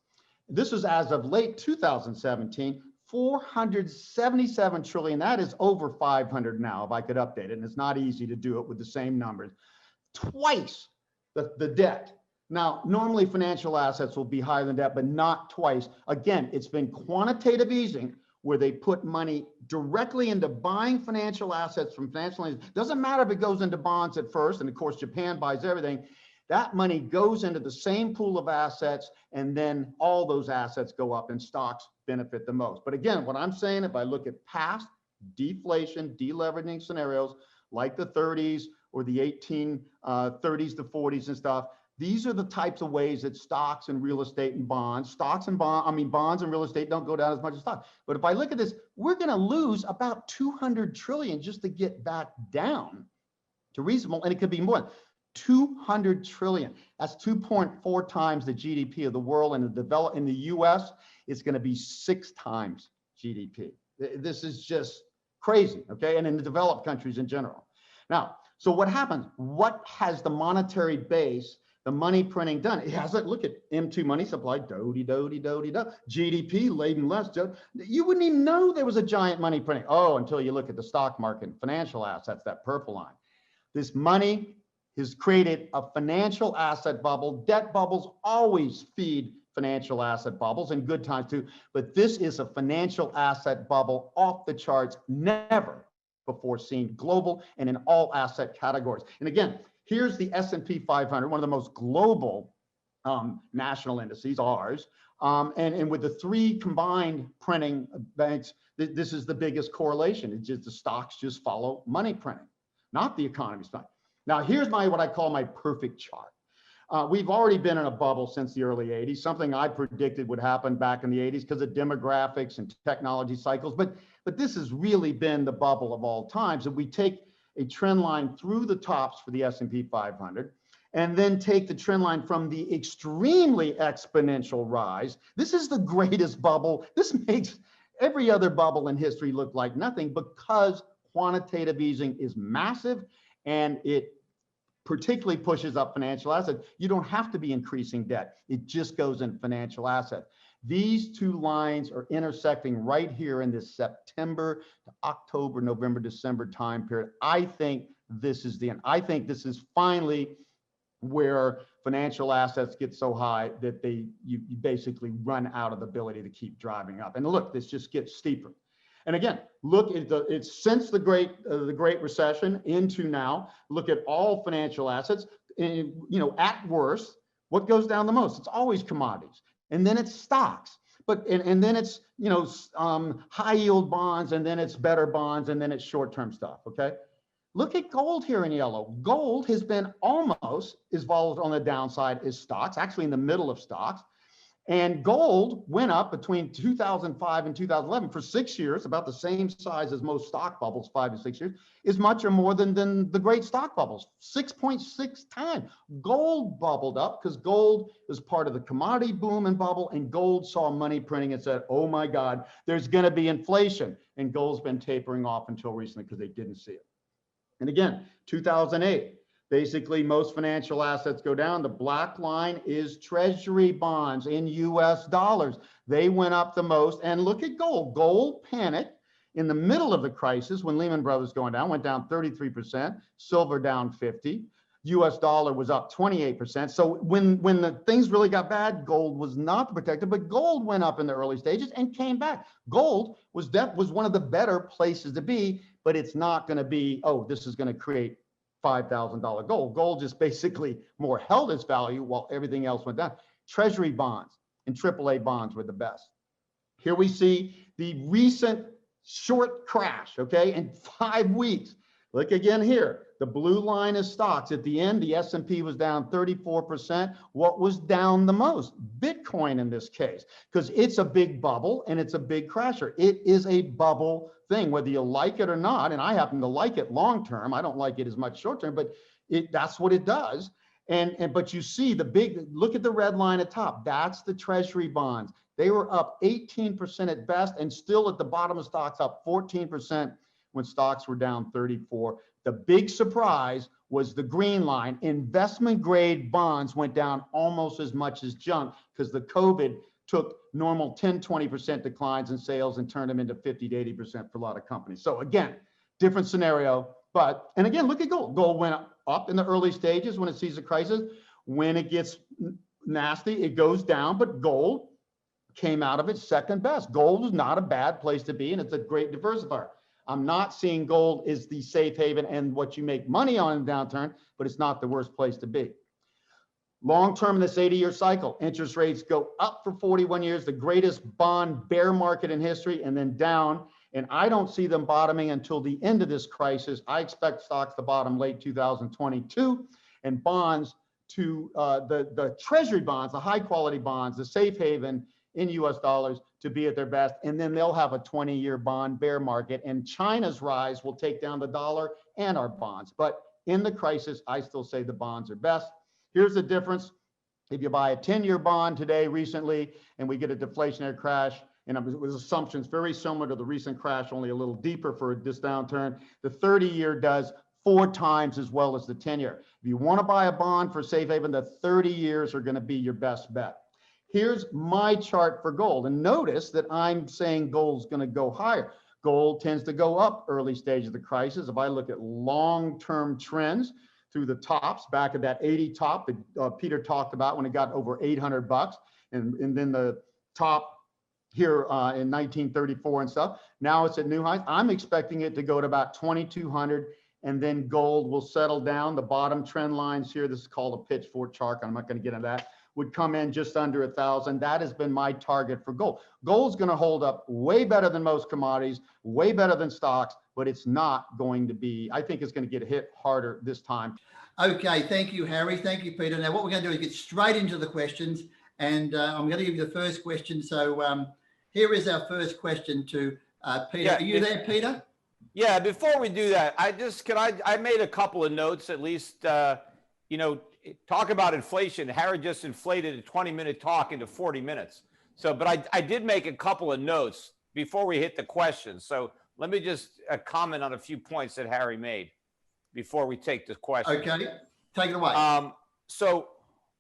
This is as of late 2017, 477 trillion. That is over 500 now, if I could update it. And it's not easy to do it with the same numbers. Twice the debt. Now, normally financial assets will be higher than debt, but not twice. Again, it's been quantitative easing where they put money directly into buying financial assets from financial institutions. Doesn't matter if it goes into bonds at first, and of course, Japan buys everything. That money goes into the same pool of assets, and then all those assets go up and stocks benefit the most. But again, what I'm saying, if I look at past deflation, deleveraging scenarios like the 30s or the 1830s to 40s and stuff, these are the types of ways that stocks and real estate and bonds, bonds and real estate don't go down as much as stocks. But if I look at this, we're going to lose about 200 trillion just to get back down to reasonable, and it could be more. 200 trillion. That's 2.4 times the GDP of the world. And in the US, it's going to be 6 times GDP. This is just crazy, okay? And in the developed countries in general. Now, so what happens? What has the monetary base, the money printing done? It has it. Look at M2 money supply, GDP laden less. You wouldn't even know there was a giant money printing. Oh, until you look at the stock market and financial assets, that purple line. This money has created a financial asset bubble. Debt bubbles always feed financial asset bubbles in good times too, but this is a financial asset bubble off the charts, never before seen, global and in all asset categories. And again, here's the S&P 500, one of the most global national indices, ours, and with the 3 combined printing banks, this is the biggest correlation. It's just the stocks just follow money printing, not the economy's fine. Now, here's what I call my perfect chart. We've already been in a bubble since the early 80s, something I predicted would happen back in the 80s because of demographics and technology cycles. But this has really been the bubble of all times. If we take a trend line through the tops for the S&P 500, and then take the trend line from the extremely exponential rise, this is the greatest bubble. This makes every other bubble in history look like nothing because quantitative easing is massive and it particularly pushes up financial assets. You don't have to be increasing debt. It just goes in financial assets. These 2 lines are intersecting right here in this September to October, November, December time period. I think this is the end. I think this is finally where financial assets get so high that you basically run out of the ability to keep driving up. And look, this just gets steeper. And again, look at it's since the Great Recession into now. Look at all financial assets. And, at worst, what goes down the most? It's always commodities, and then it's stocks. But and then it's high yield bonds, and then it's better bonds, and then it's short term stuff. Okay. Look at gold here in yellow. Gold has been almost as volatile on the downside as stocks, actually in the middle of stocks. And gold went up between 2005 and 2011 for 6 years, about the same size as most stock bubbles, 5 to 6 years, is much or more than the great stock bubbles, 6.6 times. Gold bubbled up because gold was part of the commodity boom and bubble, and gold saw money printing and said, oh my God, there's going to be inflation. And gold's been tapering off until recently because they didn't see it. And again, 2008, basically most financial assets go down. The black line is treasury bonds in US dollars. They went up the most. And look at gold. Gold panicked in the middle of the crisis when Lehman Brothers going down, went down 33%, silver down 50%. US dollar was up 28%. So when the things really got bad, gold was not protected, but gold went up in the early stages and came back. Gold was one of the better places to be, but it's not going to be, oh, this is going to create $5,000 gold. Gold just basically more held its value while everything else went down. Treasury bonds and AAA bonds were the best. Here we see the recent short crash, okay, in 5 weeks. Look again here. The blue line is stocks. At the end, the S&P was down 34%. What was down the most? Bitcoin in this case, because it's a big bubble and it's a big crasher. It is a bubble thing, whether you like it or not. And I happen to like it long term. I don't like it as much short term, but that's what it does. But you see look at the red line at top. That's the treasury bonds. They were up 18% at best, and still at the bottom of stocks up 14% when stocks were down 34%. The big surprise was the green line. Investment grade bonds went down almost as much as junk because the COVID took normal 10, 20% declines in sales and turned them into 50 to 80% for a lot of companies. So again, different scenario. And again, look at gold. Gold went up in the early stages when it sees a crisis. When it gets nasty, it goes down, but gold came out of it second best. Gold is not a bad place to be, and it's a great diversifier. I'm not seeing gold as the safe haven and what you make money on in a downturn, but it's not the worst place to be. Long-term in this 80-year cycle, interest rates go up for 41 years, the greatest bond bear market in history, and then down. And I don't see them bottoming until the end of this crisis. I expect stocks to bottom late 2022, and bonds to the treasury bonds, the high-quality bonds, the safe haven in US dollars to be at their best. And then they'll have a 20-year bond bear market, and China's rise will take down the dollar and our bonds. But in the crisis, I still say the bonds are best. Here's the difference. If you buy a 10-year bond today, recently, and we get a deflationary crash, and it was assumptions very similar to the recent crash, only a little deeper for this downturn, the 30-year does 4 times as well as the 10-year. If you want to buy a bond for safe haven, the 30 years are going to be your best bet. Here's my chart for gold. And notice that I'm saying gold's going to go higher. Gold tends to go up early stage of the crisis. If I look at long-term trends through the tops, back at that 80 top that Peter talked about when it got over $800, and then the top here in 1934 and stuff, now it's at new highs. I'm expecting it to go to about 2,200, and then gold will settle down. The bottom trend lines here, this is called a pitchfork chart. I'm not going to get into that. Would come in just under 1,000. That has been my target for gold. Gold's going to hold up way better than most commodities, way better than stocks, but it's not going to be, I think it's going to get hit harder this time. Okay, thank you, Harry. Thank you, Peter. Now, what we're going to do is get straight into the questions, and I'm going to give you the first question. So here is our first question to Peter. Yeah, are you there, Peter? Yeah, before we do that, I made a couple of notes, at least, talk about inflation. Harry just inflated a 20-minute talk into 40 minutes. So, but I did make a couple of notes before we hit the questions. So let me just comment on a few points that Harry made before we take the question. Okay, take it away. So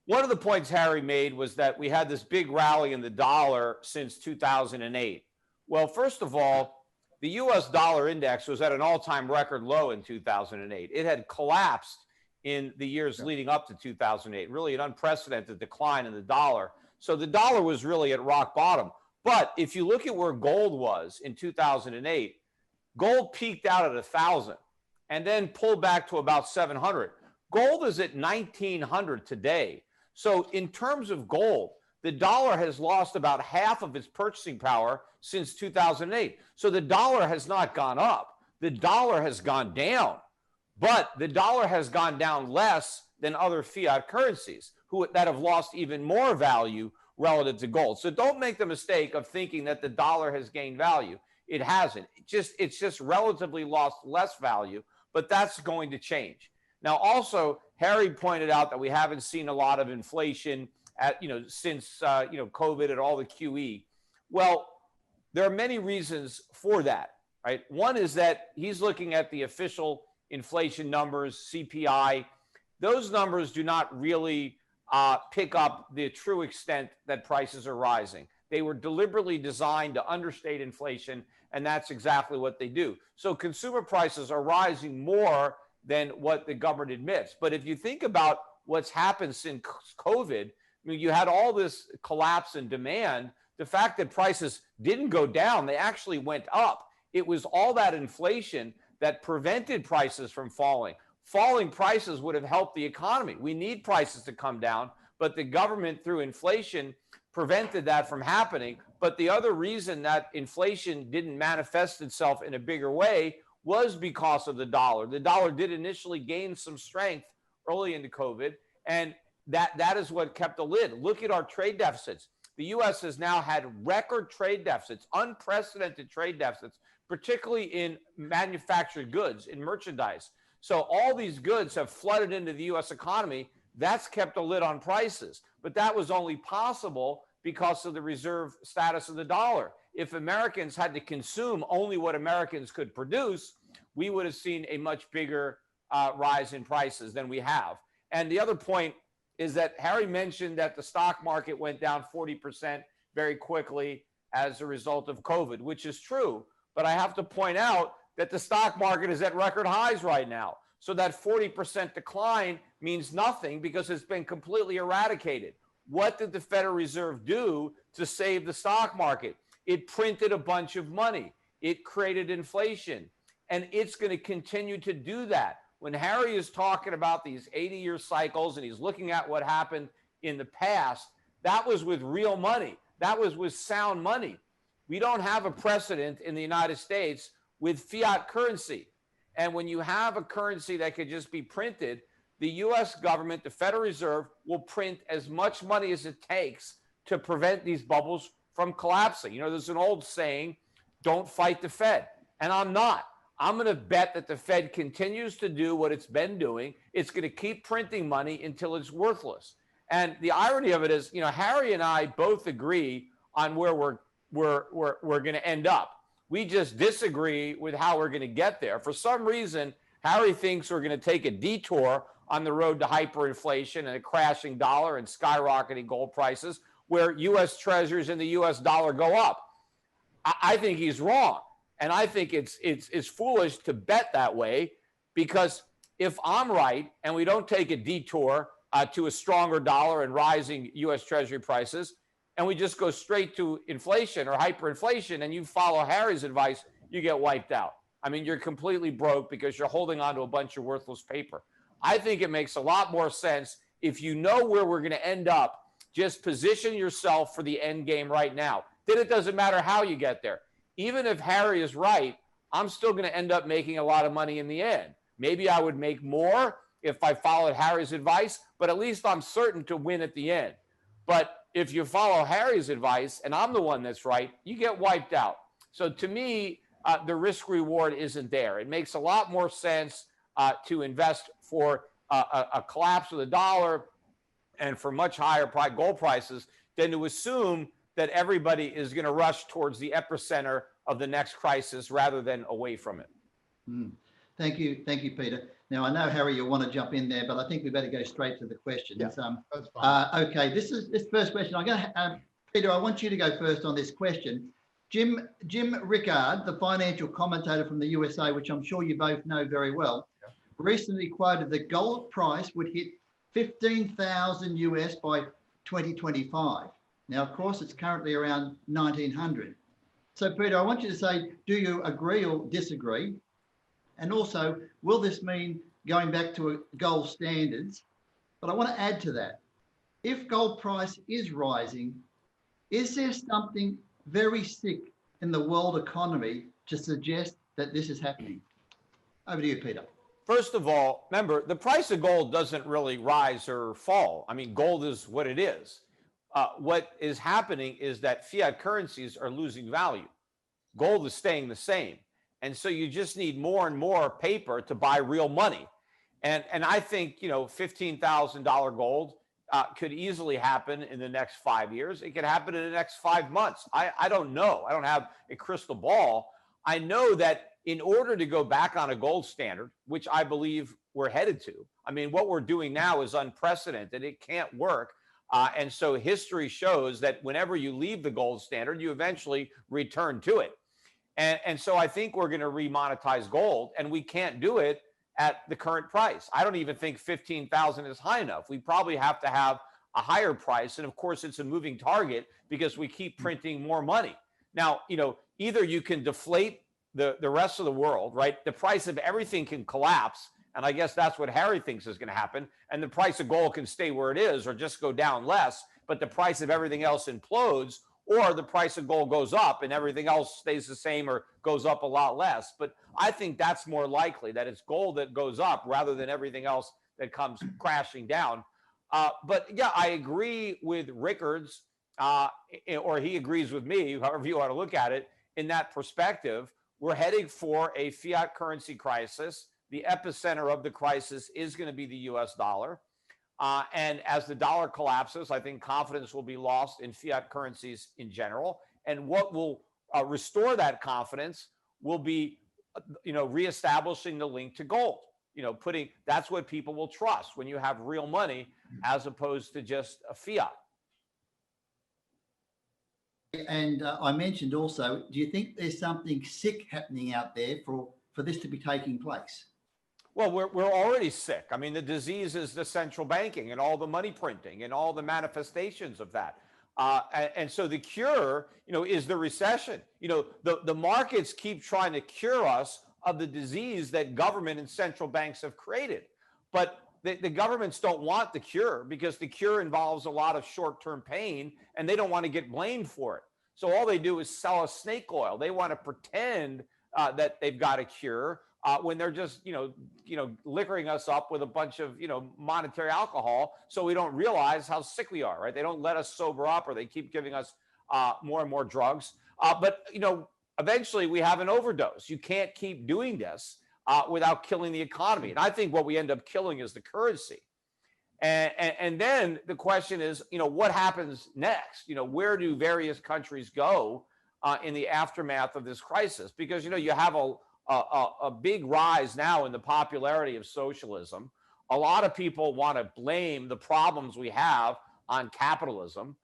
one of the points Harry made was that we had this big rally in the dollar since 2008. Well, first of all, the US dollar index was at an all-time record low in 2008. It had collapsed in the years leading up to 2008, really an unprecedented decline in the dollar. So the dollar was really at rock bottom. But if you look at where gold was in 2008, gold peaked out at 1,000 and then pulled back to about 700. Gold is at 1,900 today. So in terms of gold, the dollar has lost about half of its purchasing power since 2008. So the dollar has not gone up. The dollar has gone down. But the dollar has gone down less than other fiat currencies that have lost even more value relative to gold. So don't make the mistake of thinking that the dollar has gained value. It hasn't. It's just relatively lost less value, but that's going to change. Now, also, Harry pointed out that we haven't seen a lot of inflation since COVID and all the QE. Well, there are many reasons for that, right? One is that he's looking at the official inflation numbers, CPI. Those numbers do not really pick up the true extent that prices are rising. They were deliberately designed to understate inflation, and that's exactly what they do. So consumer prices are rising more than what the government admits. But if you think about what's happened since COVID, I mean, you had all this collapse in demand. The fact that prices didn't go down, they actually went up. It was all that inflation that prevented prices from falling. Falling prices would have helped the economy. We need prices to come down, but the government, through inflation, prevented that from happening. But the other reason that inflation didn't manifest itself in a bigger way was because of the dollar. The dollar did initially gain some strength early into COVID, and that is what kept the lid. Look at our trade deficits. The U.S. has now had record trade deficits, unprecedented trade deficits, particularly in manufactured goods, in merchandise. So all these goods have flooded into the U.S. economy. That's kept a lid on prices. But that was only possible because of the reserve status of the dollar. If Americans had to consume only what Americans could produce, we would have seen a much bigger rise in prices than we have. And the other point is that Harry mentioned that the stock market went down 40% very quickly as a result of COVID, which is true. But I have to point out that the stock market is at record highs right now. So that 40% decline means nothing because it's been completely eradicated. What did the Federal Reserve do to save the stock market? It printed a bunch of money. It created inflation. And it's going to continue to do that. When Harry is talking about these 80-year cycles and he's looking at what happened in the past, that was with real money. That was with sound money. We don't have a precedent in the United States with fiat currency. And when you have a currency that could just be printed, the U.S. government, the Federal Reserve, will print as much money as it takes to prevent these bubbles from collapsing. You know, there's an old saying, don't fight the Fed. And I'm not. I'm going to bet that the Fed continues to do what it's been doing. It's going to keep printing money until it's worthless. And the irony of it is, you know, Harry and I both agree on where we're going to end up. We just disagree with how we're going to get there. For some reason, Harry thinks we're going to take a detour on the road to hyperinflation and a crashing dollar and skyrocketing gold prices, where U.S. treasuries and the U.S. dollar go up. I think he's wrong. And I think it's foolish to bet that way, because if I'm right and we don't take a detour to a stronger dollar and rising U.S. Treasury prices, and we just go straight to inflation or hyperinflation, and you follow Harry's advice, you get wiped out. I mean, you're completely broke because you're holding on to a bunch of worthless paper. I think it makes a lot more sense, if you know where we're going to end up, just position yourself for the end game right now. Then it doesn't matter how you get there. Even if Harry is right, I'm still going to end up making a lot of money in the end. Maybe I would make more if I followed Harry's advice, but at least I'm certain to win at the end. But if you follow Harry's advice and I'm the one that's right, you get wiped out. So to me, the risk reward isn't there. It makes a lot more sense to invest for a collapse of the dollar and for much higher gold prices than to assume that everybody is going to rush towards the epicenter of the next crisis rather than away from it. Thank you, Peter. Now, I know, Harry, you'll want to jump in there, but I think we better go straight to the questions. Yeah, that's fine. Okay, this first question. I'm going to, Peter, I want you to go first on this question. Jim Rickard, the financial commentator from the USA, which I'm sure you both know very well, recently quoted the gold price would hit 15,000 US by 2025. Now, of course, it's currently around 1900. So, Peter, I want you to say, do you agree or disagree? And also, will this mean going back to gold standards? But I want to add to that. If gold price is rising, is there something very sick in the world economy to suggest that this is happening? Over to you, Peter. First of all, remember, the price of gold doesn't really rise or fall. I mean, gold is what it is. What is happening is that fiat currencies are losing value. Gold is staying the same. And so you just need more and more paper to buy real money. And I think, $15,000 gold could easily happen in the next 5 years. It could happen in the next 5 months. I don't know. I don't have a crystal ball. I know that in order to go back on a gold standard, which I believe we're headed to, I mean, what we're doing now is unprecedented. It can't work. And so history shows that whenever you leave the gold standard, you eventually return to it. And so I think we're going to remonetize gold, and we can't do it at the current price. I don't even think 15,000 is high enough. We probably have to have a higher price. And of course, it's a moving target because we keep printing more money. Now, either you can deflate the rest of the world, right? The price of everything can collapse. And I guess that's what Harry thinks is going to happen. And the price of gold can stay where it is or just go down less, but the price of everything else implodes, or the price of gold goes up and everything else stays the same or goes up a lot less. But I think that's more likely, that it's gold that goes up rather than everything else that comes crashing down. But yeah, I agree with Rickards, or he agrees with me, however you want to look at it, in that perspective. We're heading for a fiat currency crisis. The epicenter of the crisis is going to be the US dollar. And as the dollar collapses, I think confidence will be lost in fiat currencies in general. And what will restore that confidence will be, reestablishing the link to gold. That's what people will trust when you have real money as opposed to just a fiat. And I mentioned also, do you think there's something sick happening out there for this to be taking place? Well, we're already sick. I mean, the disease is the central banking and all the money printing and all the manifestations of that. And so the cure, is the recession. The markets keep trying to cure us of the disease that government and central banks have created. But the governments don't want the cure because the cure involves a lot of short-term pain and they don't want to get blamed for it. So all they do is sell us snake oil. They want to pretend that they've got a cure when they're just, liquoring us up with a bunch of, monetary alcohol so we don't realize how sick we are, right? They don't let us sober up, or they keep giving us more and more drugs. But eventually we have an overdose. You can't keep doing this without killing the economy. And I think what we end up killing is the currency. And then the question is, what happens next? Where do various countries go in the aftermath of this crisis? Because, you have a big rise now in the popularity of socialism. A lot of people want to blame the problems we have on capitalism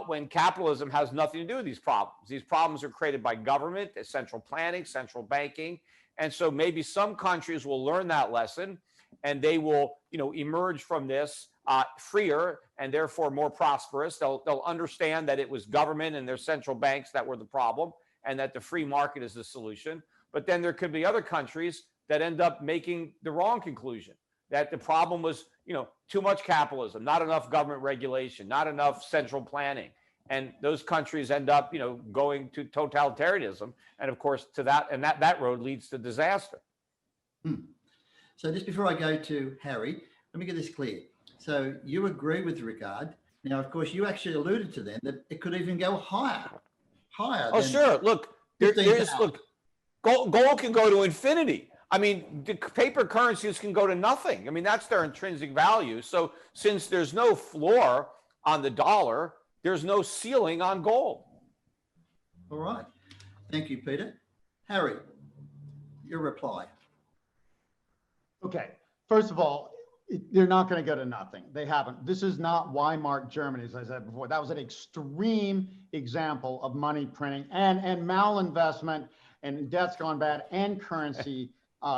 when capitalism has nothing to do with these problems. These problems are created by government, central planning, central banking. And so maybe some countries will learn that lesson and they will, emerge from this freer and therefore more prosperous. They'll understand that it was government and their central banks that were the problem and that the free market is the solution. But then there could be other countries that end up making the wrong conclusion, that the problem was, too much capitalism, not enough government regulation, not enough central planning. And those countries end up, going to totalitarianism. And of course, to that, and that road leads to disaster. So just before I go to Harry, let me get this clear. So you agree with Rickard. Now, of course, you actually alluded to then that it could even go higher. Oh, sure. Look, gold can go to infinity. I mean, the paper currencies can go to nothing. I mean, that's their intrinsic value. So since there's no floor on the dollar, there's no ceiling on gold. All right. Thank you, Peter. Harry, your reply. Okay. First of all, they're not going to go to nothing. They haven't. This is not Weimar Germany, as I said before. That was an extreme example of money printing and malinvestment and debt's gone bad and currency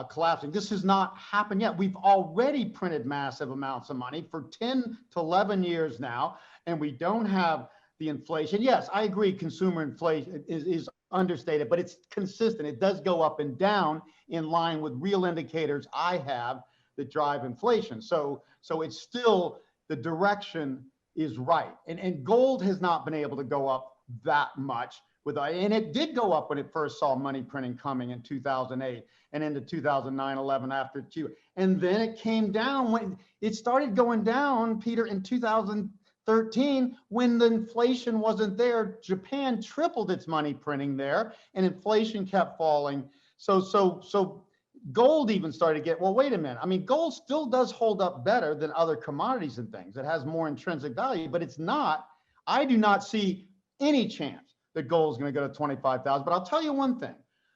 collapsing. This has not happened yet. We've already printed massive amounts of money for 10 to 11 years now, and we don't have the inflation. Yes, I agree, consumer inflation is understated, but it's consistent. It does go up and down in line with real indicators I have that drive inflation. So it's still, the direction is right. And gold has not been able to go up that much. And it did go up when it first saw money printing coming in 2008 and into 2009, 11 after Q. And then it came down when it started going down, Peter, in 2013, when the inflation wasn't there. Japan tripled its money printing there and inflation kept falling. So gold even started to get, well, wait a minute. I mean, gold still does hold up better than other commodities and things. It has more intrinsic value, but it's not, I do not see any chance that gold is going to go to 25,000. But I'll tell you one thing,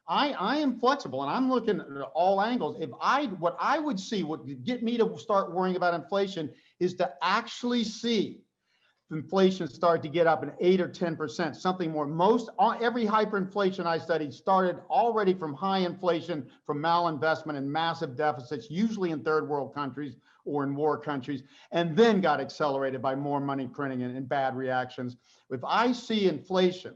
I am flexible and I'm looking at all angles. What I would see, what would get me to start worrying about inflation is to actually see inflation start to get up in 8 or 10%, something more. Every hyperinflation I studied started already from high inflation, from malinvestment and massive deficits, usually in third world countries or in war countries, and then got accelerated by more money printing and bad reactions. If I see inflation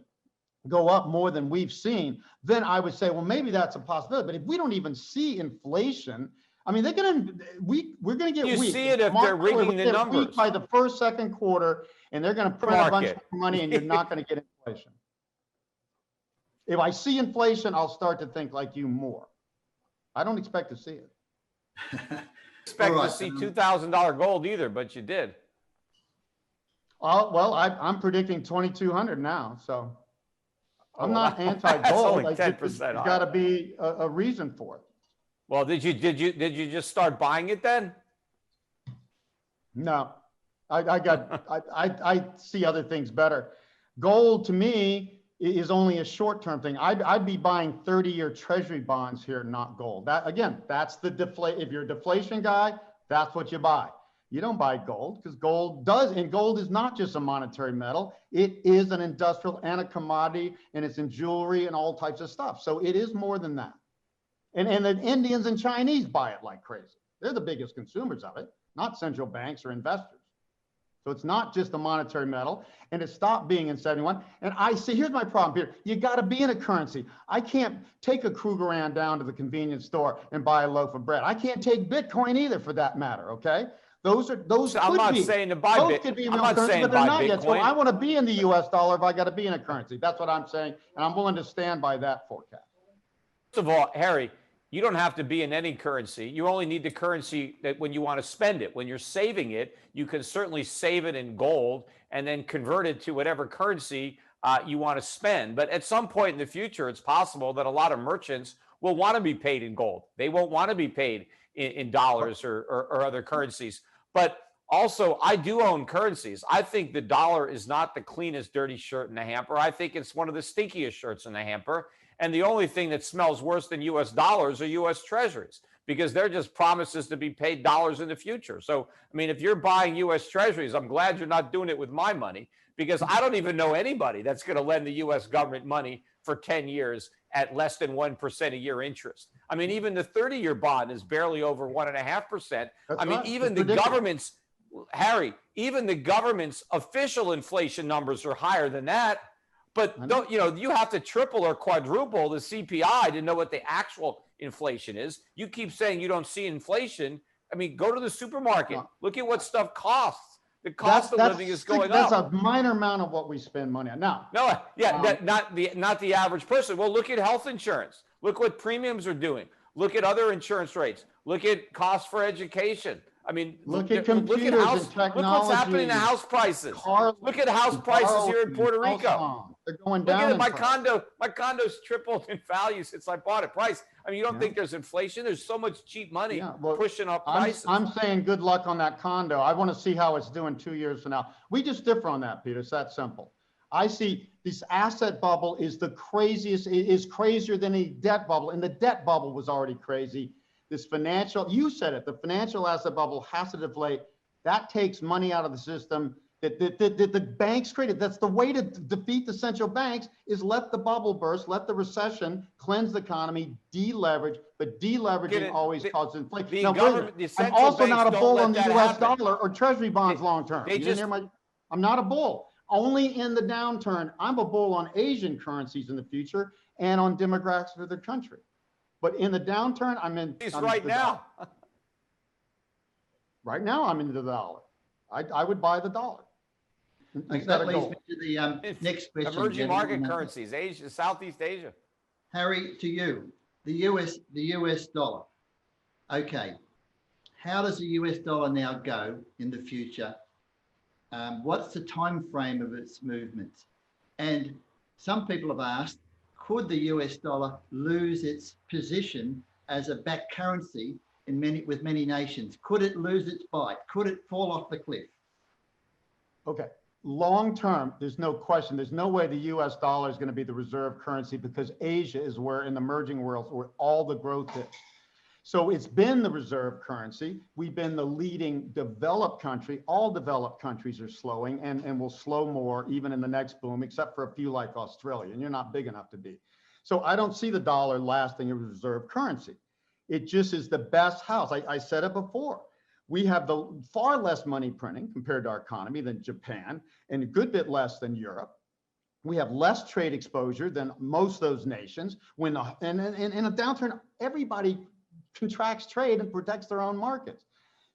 go up more than we've seen, then I would say, well, maybe that's a possibility. But if we don't even see inflation, I mean, we're going to get weak. You see it if they're rigging the numbers by the first, second quarter, and they're going to print a bunch of money, and you're not going to get inflation. If I see inflation, I'll start to think like you more. I don't expect to see it. Expect to see $2,000 gold either, but you did. Well, I'm predicting 2,200 now, so I'm not anti-gold. Only 10%. There's got to be a reason for it. Well, did you just start buying it then? No, I see other things better. Gold to me is only a short-term thing. I'd be buying 30-year treasury bonds here, not gold. That's the if you're a deflation guy, that's what you buy. You don't buy gold because gold is not just a monetary metal. It is an industrial and a commodity, and it's in jewelry and all types of stuff. So it is more than that. And the Indians and Chinese buy it like crazy. They're the biggest consumers of it, not central banks or investors. So it's not just a monetary metal, and it stopped being in 71. And I see, here's my problem, Peter. You got to be in a currency. I can't take a Krugerrand down to the convenience store and buy a loaf of bread. I can't take Bitcoin either, for that matter. Okay, those. I'm not saying to buy Bitcoin. I'm not saying buy Bitcoin. So I want to be in the U.S. dollar if I got to be in a currency. That's what I'm saying, and I'm willing to stand by that forecast. First of all, Harry, you don't have to be in any currency. You only need the currency that when you want to spend it. When you're saving it, you can certainly save it in gold and then convert it to whatever currency you want to spend. But at some point in the future, it's possible that a lot of merchants will want to be paid in gold. They won't want to be paid in dollars or other currencies. But also, I do own currencies. I think the dollar is not the cleanest, dirty shirt in the hamper. I think it's one of the stinkiest shirts in the hamper. And the only thing that smells worse than U.S. dollars are U.S. treasuries, because they're just promises to be paid dollars in the future. So, I mean, if you're buying U.S. treasuries, I'm glad you're not doing it with my money, because I don't even know anybody that's going to lend the U.S. government money for 10 years at less than 1% a year interest. I mean, even the 30-year bond is barely over 1.5%. I mean, even the government's, Harry, even the government's official inflation numbers are higher than that. But don't, you have to triple or quadruple the CPI to know what the actual inflation is. You keep saying you don't see inflation. I mean, go to the supermarket. Look at what stuff costs. The cost of living is going up. That's a minor amount of what we spend money on. Now, not the average person. Well, look at health insurance. Look what premiums are doing. Look at other insurance rates. Look at costs for education. I mean, look at computers and technology. Look what's happening to house prices. Look at house prices here in Puerto Rico. They're going down. Look at my condo's tripled in value since I bought it. I mean, you don't think there's inflation? There's so much cheap money pushing up prices. I'm saying good luck on that condo. I want to see how it's doing 2 years from now. We just differ on that, Peter. It's that simple. I see this asset bubble is the craziest. It is crazier than a debt bubble, and the debt bubble was already crazy. This financial, you said it, the financial asset bubble has to deflate. That takes money out of the system. that the banks created. That's the way to defeat the central banks, is let the bubble burst, let the recession cleanse the economy, deleverage, but deleveraging always causes inflation. The Now, government, the I'm central also banks not a don't bull let on the that US happen. dollar or treasury bonds long term. They You didn't just, hear I'm not a bull. Only in the downturn. I'm a bull on Asian currencies in the future and on demographics of the country. But in the downturn, I'm right now. Right now, I'm into the dollar. I would buy the dollar. That leads me to the next question. Emerging market currencies, Asia, Southeast Asia. Harry, to you, the US dollar. Okay, how does the US dollar now go in the future? What's the time frame of its movements? And some people have asked, could the US dollar lose its position as a back currency with many nations? Could it lose its bite? Could it fall off the cliff? Okay. Long term, there's no question. There's no way the US dollar is going to be the reserve currency, because Asia is where, in the emerging world, where all the growth is. So it's been the reserve currency. We've been the leading developed country. All developed countries are slowing and will slow more even in the next boom, except for a few like Australia, and you're not big enough to be. So I don't see the dollar lasting a reserve currency. It just is the best house. I said it before. We have the far less money printing compared to our economy than Japan, and a good bit less than Europe. We have less trade exposure than most of those nations. And in a downturn, everybody contracts trade and protects their own markets.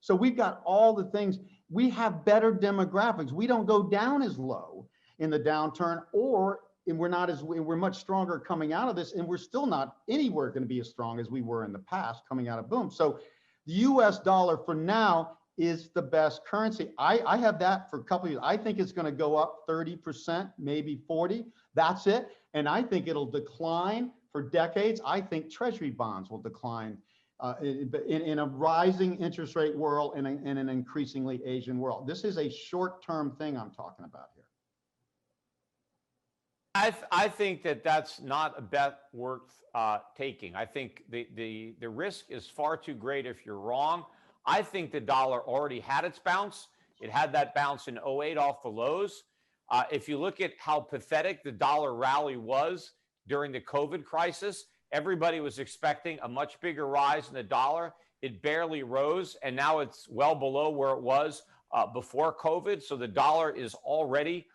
So we've got all the things. We have better demographics. We don't go down as low in the downturn, and we're much stronger coming out of this, and we're still not anywhere going to be as strong as we were in the past coming out of boom. So the US dollar for now is the best currency. I have that for a couple of years. I think it's going to go up 30%, maybe 40. That's it. And I think it'll decline for decades. I think treasury bonds will decline in a rising interest rate world and in an increasingly Asian world. This is a short-term thing I'm talking about here. I think that's not a bet worth taking. I think the risk is far too great if you're wrong. I think the dollar already had its bounce. It had that bounce in 08 off the lows. If you look at how pathetic the dollar rally was during the COVID crisis, everybody was expecting a much bigger rise in the dollar. It barely rose, and now it's well below where it was before COVID. So the dollar is already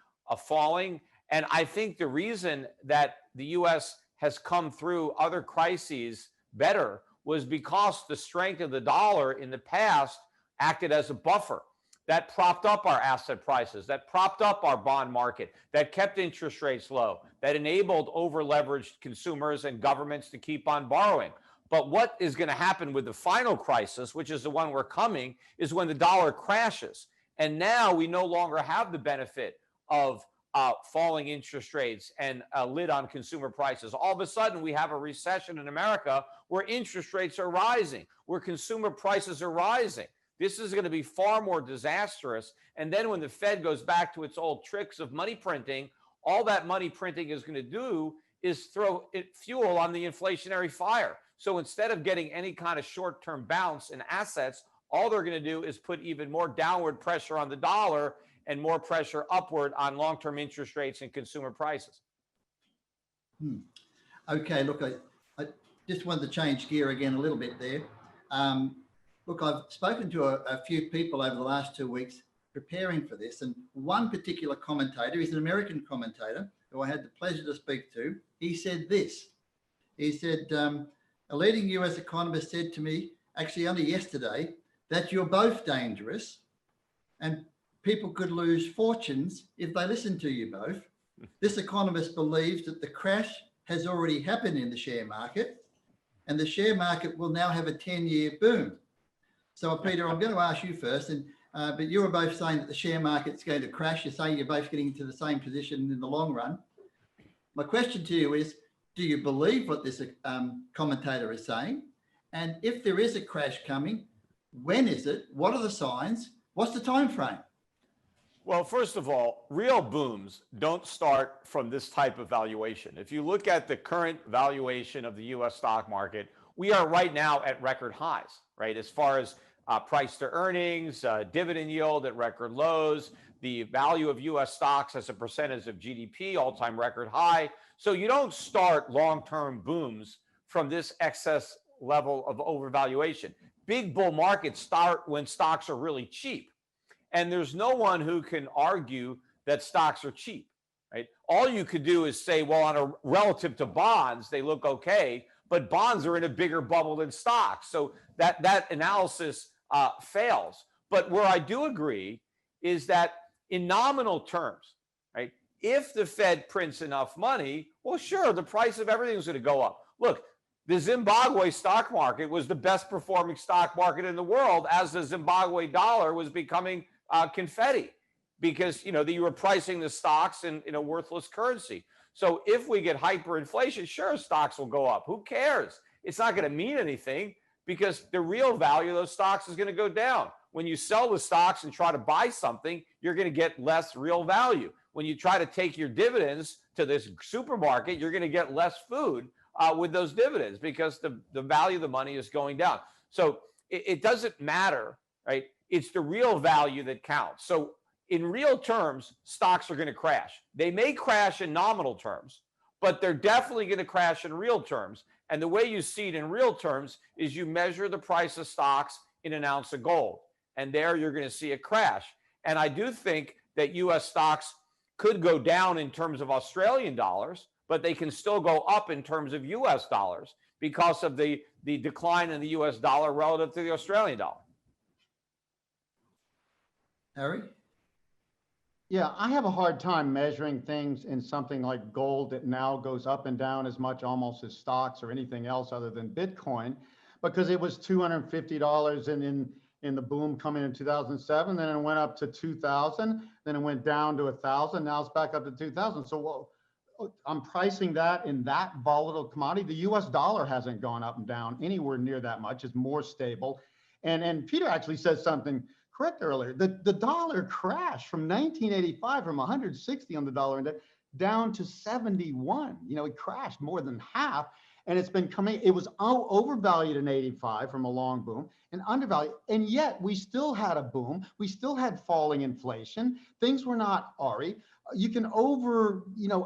falling. And I think the reason that the U.S. has come through other crises better was because the strength of the dollar in the past acted as a buffer that propped up our asset prices, that propped up our bond market, that kept interest rates low, that enabled over-leveraged consumers and governments to keep on borrowing. But what is going to happen with the final crisis, which is the one we're coming, is when the dollar crashes. And now we no longer have the benefit of falling interest rates and a lid on consumer prices. All of a sudden, we have a recession in America where interest rates are rising, where consumer prices are rising. This is going to be far more disastrous. And then when the Fed goes back to its old tricks of money printing, all that money printing is going to do is throw fuel on the inflationary fire. So instead of getting any kind of short-term bounce in assets, all they're going to do is put even more downward pressure on the dollar and more pressure upward on long-term interest rates and consumer prices. Okay, look, I just wanted to change gear again a little bit there. Look, I've spoken to a few people over the last 2 weeks preparing for this, and one particular commentator, he's an American commentator who I had the pleasure to speak to. He said this. He said, a leading US economist said to me, actually only yesterday, that you're both dangerous and people could lose fortunes if they listen to you both. This economist believes that the crash has already happened in the share market, and the share market will now have a 10-year boom. So, Peter, I'm going to ask you first, but you were both saying that the share market's going to crash. You're saying you're both getting into the same position in the long run. My question to you is, do you believe what this commentator is saying? And if there is a crash coming, when is it? What are the signs? What's the time frame? Well, first of all, real booms don't start from this type of valuation. If you look at the current valuation of the U.S. stock market, we are right now at record highs, right? As far as price to earnings, dividend yield at record lows, the value of U.S. stocks as a percentage of GDP, all-time record high. So you don't start long-term booms from this excess level of overvaluation. Big bull markets start when stocks are really cheap. And there's no one who can argue that stocks are cheap, right? All you could do is say, well, on a relative to bonds, they look okay, but bonds are in a bigger bubble than stocks. So that analysis fails. But where I do agree is that in nominal terms, right, if the Fed prints enough money, well, sure, the price of everything is going to go up. Look, the Zimbabwe stock market was the best performing stock market in the world as the Zimbabwe dollar was becoming confetti, because you were pricing the stocks in a worthless currency. So if we get hyperinflation, sure, stocks will go up. Who cares? It's not going to mean anything because the real value of those stocks is going to go down. When you sell the stocks and try to buy something, you're going to get less real value. When you try to take your dividends to this supermarket, you're going to get less food with those dividends because the value of the money is going down. So it doesn't matter, right? It's the real value that counts. So in real terms, stocks are going to crash. They may crash in nominal terms, but they're definitely going to crash in real terms. And the way you see it in real terms is you measure the price of stocks in an ounce of gold. And there you're going to see a crash. And I do think that U.S. stocks could go down in terms of Australian dollars, but they can still go up in terms of U.S. dollars because of the decline in the U.S. dollar relative to the Australian dollar. Harry? Yeah, I have a hard time measuring things in something like gold that now goes up and down as much almost as stocks or anything else other than Bitcoin, because it was $250 in the boom coming in 2007, then it went up to 2,000, then it went down to 1,000, now it's back up to 2,000. So I'm pricing that in that volatile commodity. The US dollar hasn't gone up and down anywhere near that much. It's more stable. And Peter actually said something correct earlier. The dollar crashed from 1985 from 160 on the dollar index down to 71. It crashed more than half. And it's been coming, it was overvalued in 85 from a long boom and undervalued. And yet we still had a boom. We still had falling inflation. Things were not Ari. You can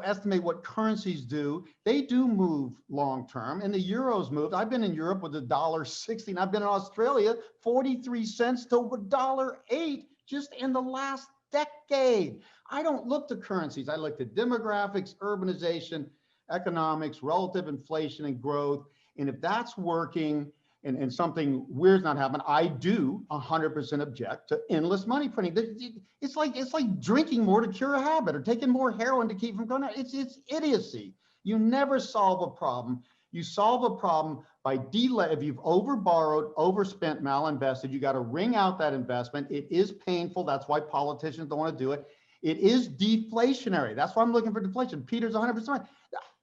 estimate what currencies do. They do move long term, and the euros moved. I've been in Europe with $1.60, and I've been in Australia 43 cents to $1.08 just in the last decade. I don't look to currencies. I look to demographics, urbanization, economics, relative inflation and growth. And if that's working and something weird's not happening, I do 100% object to endless money printing. It's like drinking more to cure a habit or taking more heroin to keep from going out. It's idiocy. You never solve a problem. You solve a problem by if you've overborrowed, overspent, malinvested, you got to wring out that investment. It is painful. That's why politicians don't want to do it. It is deflationary. That's why I'm looking for deflation. Peter's 100% right.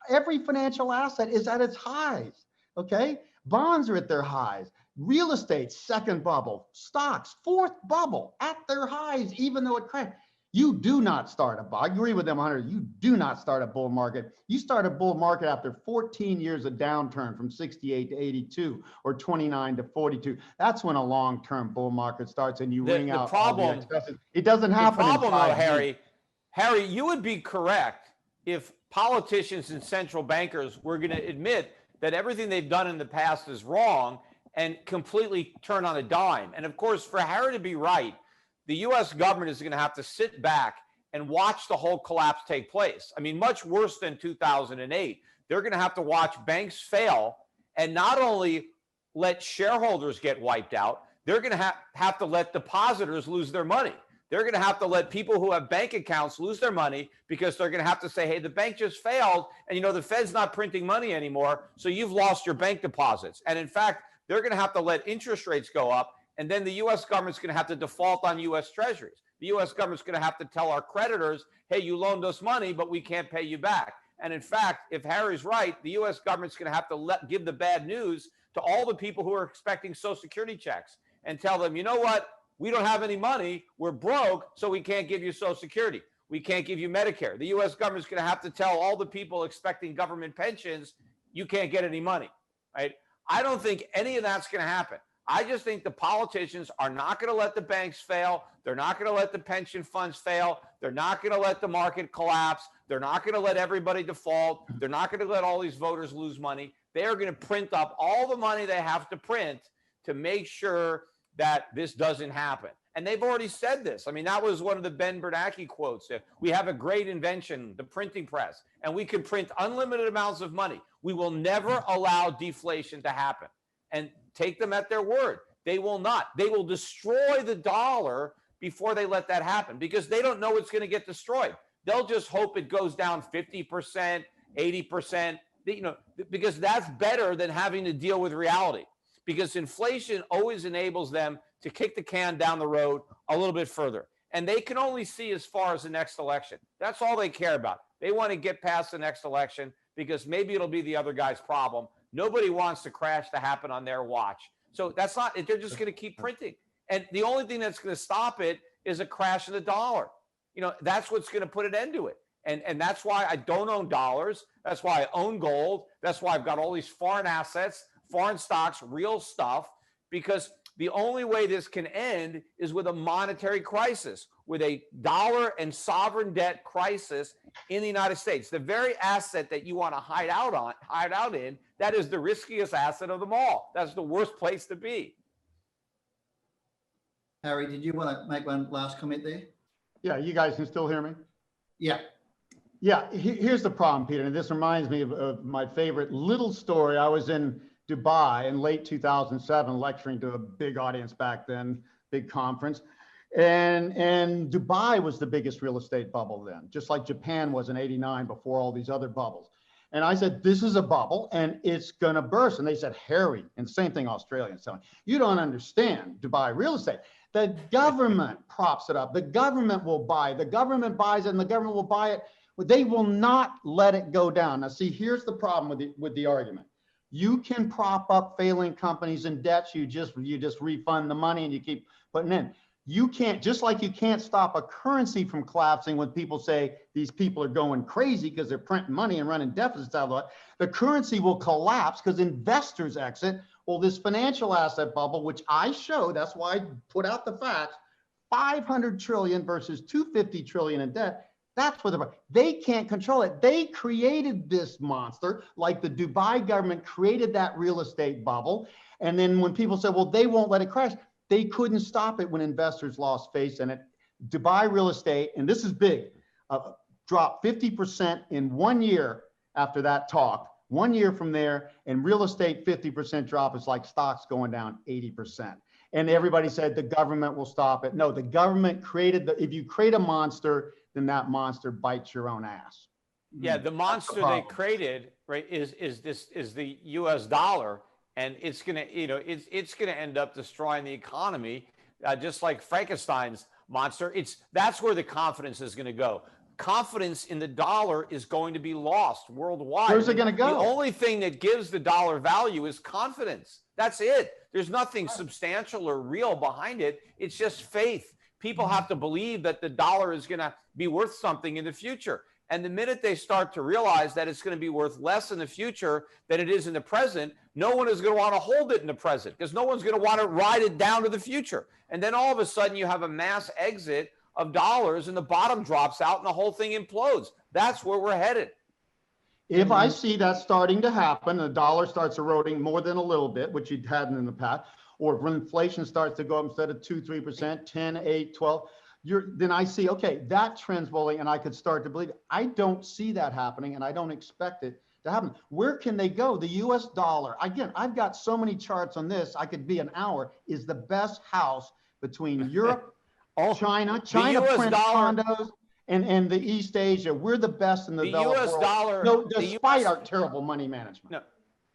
Every financial asset is at its highs, okay? Bonds are at their highs. Real estate, second bubble. Stocks, fourth bubble, at their highs, even though it crashed. You do not start I agree with them 100. You do not start a bull market. You start a bull market after 14 years of downturn from 68 to 82 or 29 to 42. That's when a long-term bull market starts and you wring out all the expenses. It doesn't happen. The problem, though, Harry, you would be correct if politicians and central bankers were going to admit that everything they've done in the past is wrong and completely turn on a dime. And of course, for Harry to be right, the U.S. government is going to have to sit back and watch the whole collapse take place. I mean, much worse than 2008. They're going to have to watch banks fail and not only let shareholders get wiped out, they're going to have to let depositors lose their money. They're going to have to let people who have bank accounts lose their money because they're going to have to say, hey, the bank just failed. And, the Fed's not printing money anymore. So you've lost your bank deposits. And in fact, they're going to have to let interest rates go up. And then the U.S. government's going to have to default on U.S. treasuries. The U.S. government's going to have to tell our creditors, hey, you loaned us money, but we can't pay you back. And in fact, if Harry's right, the U.S. government's going to have to give the bad news to all the people who are expecting Social Security checks and tell them, you know what? We don't have any money. We're broke, so we can't give you Social Security. We can't give you Medicare. The U.S. government's going to have to tell all the people expecting government pensions, you can't get any money, right? I don't think any of that's going to happen. I just think the politicians are not going to let the banks fail. They're not going to let the pension funds fail. They're not going to let the market collapse. They're not going to let everybody default. They're not going to let all these voters lose money. They are going to print up all the money they have to print to make sure that this doesn't happen. And they've already said this. I mean, that was one of the Ben Bernanke quotes. We have a great invention, the printing press, and we can print unlimited amounts of money. We will never allow deflation to happen. And take them at their word. They will not. They will destroy the dollar before they let that happen because they don't know it's going to get destroyed. They'll just hope it goes down 50%, 80%, because that's better than having to deal with reality. Because inflation always enables them to kick the can down the road a little bit further. And they can only see as far as the next election. That's all they care about. They want to get past the next election because maybe it'll be the other guy's problem. Nobody wants the crash to happen on their watch. So that's not, they're just going to keep printing. And the only thing that's going to stop it is a crash of the dollar. That's what's going to put an end to it. And that's why I don't own dollars. That's why I own gold. That's why I've got all these foreign assets, foreign stocks, real stuff, because the only way this can end is with a monetary crisis, with a dollar and sovereign debt crisis in the United States. The very asset that you want to hide out in, that is the riskiest asset of them all. That's the worst place to be. Harry, did you want to make one last comment there? Yeah, you guys can still hear me? Yeah. Yeah, here's the problem, Peter, and this reminds me of my favorite little story. I was in Dubai in late 2007, lecturing to a big audience back then, big conference. And Dubai was the biggest real estate bubble then, just like Japan was in '89 before all these other bubbles. And I said, this is a bubble and it's gonna burst. And they said, Harry, and same thing Australians telling, you don't understand Dubai real estate. The government props it up. The government will buy, the government buys it and the government will buy it. But they will not let it go down. Now see, here's the problem with the argument. You can prop up failing companies and debts. You just refund the money and you keep putting in. You can't, just like you can't stop a currency from collapsing when people say these people are going crazy because they're printing money and running deficits out of it. The currency will collapse because investors exit. Well, this financial asset bubble, which I show, that's why I put out the facts, 500 trillion versus 250 trillion in debt. That's where they can't control it. They created this monster, like the Dubai government created that real estate bubble. And then when people say, well, they won't let it crash, they couldn't stop it when investors lost faith in it. Dubai real estate, and this is big, dropped 50% in 1 year after that talk. 1 year from there, and real estate 50% drop is like stocks going down 80%. And everybody said the government will stop it. No, the government created if you create a monster, then that monster bites your own ass. Yeah, the monster they created, right, is the U.S. dollar, and it's gonna, it's gonna end up destroying the economy, just like Frankenstein's monster. That's where the confidence is gonna go. Confidence in the dollar is going to be lost worldwide. Where's it going to go? The only thing that gives the dollar value is confidence. That's it. There's nothing substantial or real behind it. It's just faith. People have to believe that the dollar is going to be worth something in the future. And the minute they start to realize that it's going to be worth less in the future than it is in the present, no one is going to want to hold it in the present because no one's going to want to ride it down to the future. And then all of a sudden you have a mass exit of dollars and the bottom drops out and the whole thing implodes. That's where we're headed. If I see that starting to happen, the dollar starts eroding more than a little bit, which it hadn't in the past, or if inflation starts to go up instead of 2-3%, 10, 8, 12, then I see, okay, that trend's rolling and I could start to believe it. I don't see that happening and I don't expect it to happen. Where can they go? The US dollar, again, I've got so many charts on this, I could be an hour, is the best house between Europe, China print condos, and the East Asia. We're the best in the developed US world. dollar, No, despite our terrible money management. No,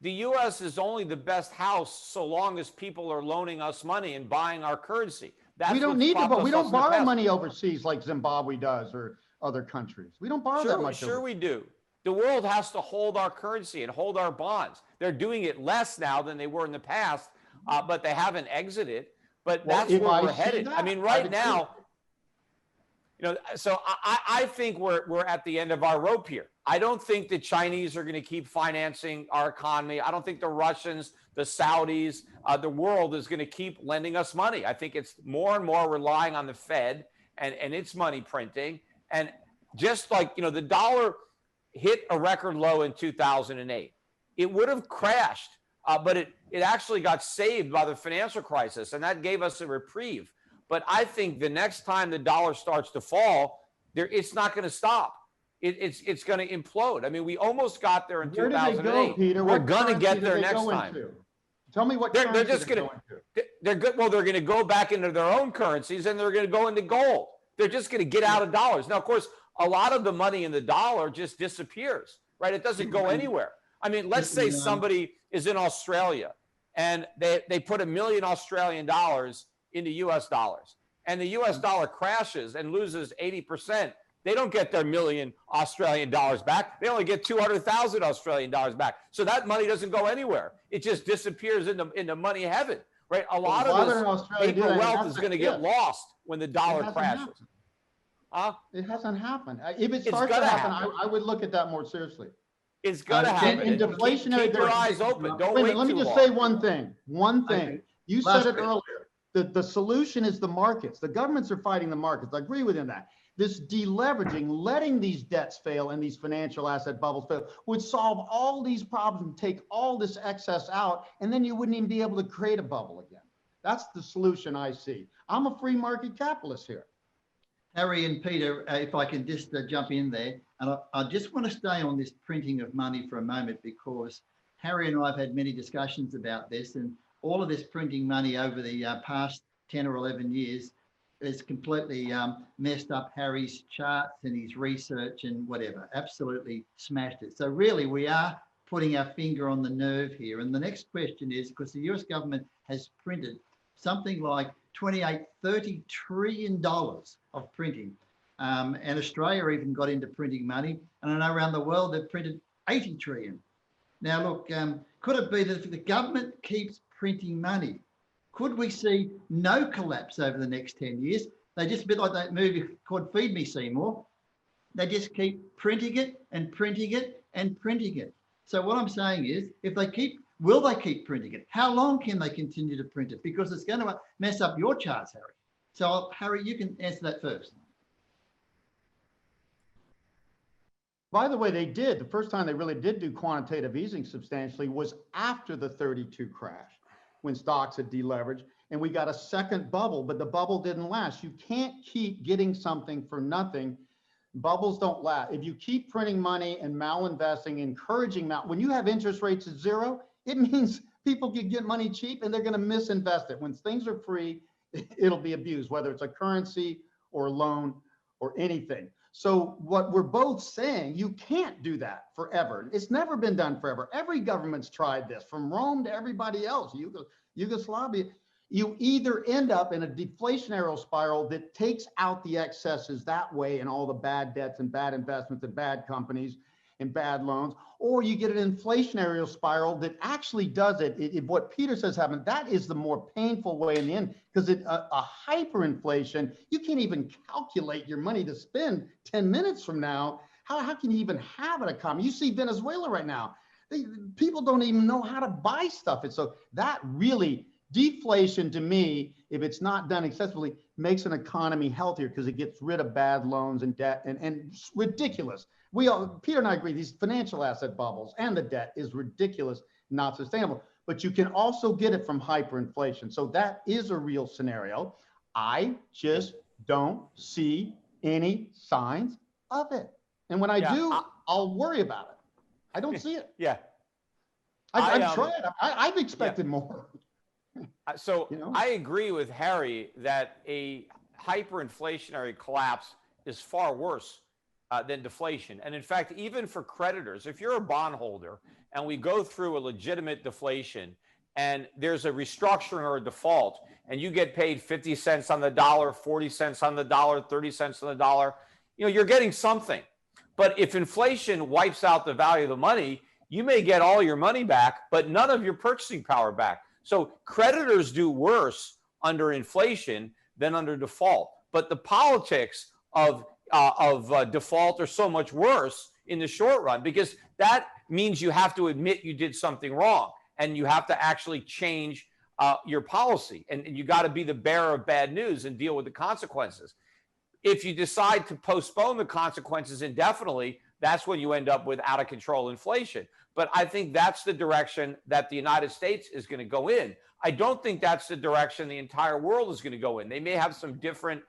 the US is only the best house so long as people are loaning us money and buying our currency. We don't need to, but we don't borrow money overseas like Zimbabwe does or other countries. We don't borrow that much. Sure we do. The world has to hold our currency and hold our bonds. They're doing it less now than they were in the past, but they haven't exited. But that's where we're headed. I mean, right now, So I think we're at the end of our rope here. I don't think the Chinese are going to keep financing our economy. I don't think the Russians, the Saudis, the world is going to keep lending us money. I think it's more and more relying on the Fed and its money printing. And just like, the dollar hit a record low in 2008, it would have crashed, but it actually got saved by the financial crisis, and that gave us a reprieve. But I think the next time the dollar starts to fall, it's not going to stop. It's going to implode. I mean, we almost got there in 2008. Where do they go, Peter? We're going to get there next time. Tell me what they're just going to. They're good. Well, they're going to go back into their own currencies, and they're going to go into gold. They're just going to get out of dollars. Now, of course, a lot of the money in the dollar just disappears, right? It doesn't go anywhere. I mean, let's say somebody is in Australia and they put $1 million Australian dollars into US dollars, and the US dollar crashes and loses 80%. They don't get their $1 million Australian dollars back. They only get 200,000 Australian dollars back. So that money doesn't go anywhere. It just disappears into money heaven, right? A lot of this paper wealth is going to get lost when the dollar crashes. It hasn't happened. If it starts to happen, I would look at that more seriously. It's going to happen. In deflationary, keep your eyes open. Don't wait too long. Let me just say one thing. You said it earlier. The solution is the markets. The governments are fighting the markets. I agree with you on that. This deleveraging, letting these debts fail and these financial asset bubbles fail, would solve all these problems and take all this excess out, and then you wouldn't even be able to create a bubble again. That's the solution I see. I'm a free market capitalist here. Harry and Peter, if I can just jump in there, and I just want to stay on this printing of money for a moment, because Harry and I have had many discussions about this, and all of this printing money over the past 10 or 11 years has completely messed up Harry's charts and his research and whatever, absolutely smashed it. So really, we are putting our finger on the nerve here. And the next question is, because the US government has printed something like $28-30 trillion of printing. And Australia even got into printing money. And I know around the world, they've printed 80 trillion. Now, look, could it be that if the government keeps printing money, could we see no collapse over the next 10 years? They just a bit like that movie called Feed Me Seymour. They just keep printing it and printing it and printing it. So what I'm saying is, will they keep printing it? How long can they continue to print it? Because it's going to mess up your charts, Harry. So Harry, you can answer that first. By the way, they did. The first time they really did do quantitative easing substantially was after the 32 crash, when stocks had deleveraged, and we got a second bubble, but the bubble didn't last. You can't keep getting something for nothing. Bubbles don't last. If you keep printing money and malinvesting, encouraging when you have interest rates at zero, it means people can get money cheap and they're going to misinvest it. When things are free, it'll be abused, whether it's a currency or a loan or anything. So what we're both saying, you can't do that forever. It's never been done forever. Every government's tried this, from Rome to everybody else, Yugoslavia. You either end up in a deflationary spiral that takes out the excesses that way and all the bad debts and bad investments and bad companies and bad loans, or you get an inflationary spiral that actually does it. What Peter says happened, that is the more painful way in the end, because a hyperinflation, you can't even calculate your money to spend 10 minutes from now. How can you even have an economy? You see Venezuela right now. People don't even know how to buy stuff. And so that really, deflation to me, if it's not done excessively, makes an economy healthier because it gets rid of bad loans and debt and ridiculous. Peter and I agree, these financial asset bubbles and the debt is ridiculous, not sustainable, but you can also get it from hyperinflation. So that is a real scenario. I just don't see any signs of it. And when I do, I'll worry about it. I don't see it. Yeah. I've tried. I've expected more. So I agree with Harry that a hyperinflationary collapse is far worse than deflation. And in fact, even for creditors, if you're a bondholder and we go through a legitimate deflation and there's a restructuring or a default and you get paid 50 cents on the dollar, 40 cents on the dollar, 30 cents on the dollar, you're getting something. But if inflation wipes out the value of the money, you may get all your money back, but none of your purchasing power back. So creditors do worse under inflation than under default. But the politics of default or so much worse in the short run, because that means you have to admit you did something wrong and you have to actually change your policy, and you got to be the bearer of bad news and deal with the consequences. If you decide to postpone the consequences indefinitely, that's when you end up with out of control inflation. But I think that's the direction that the United States is going to go in. I don't think that's the direction the entire world is going to go in. They may have some different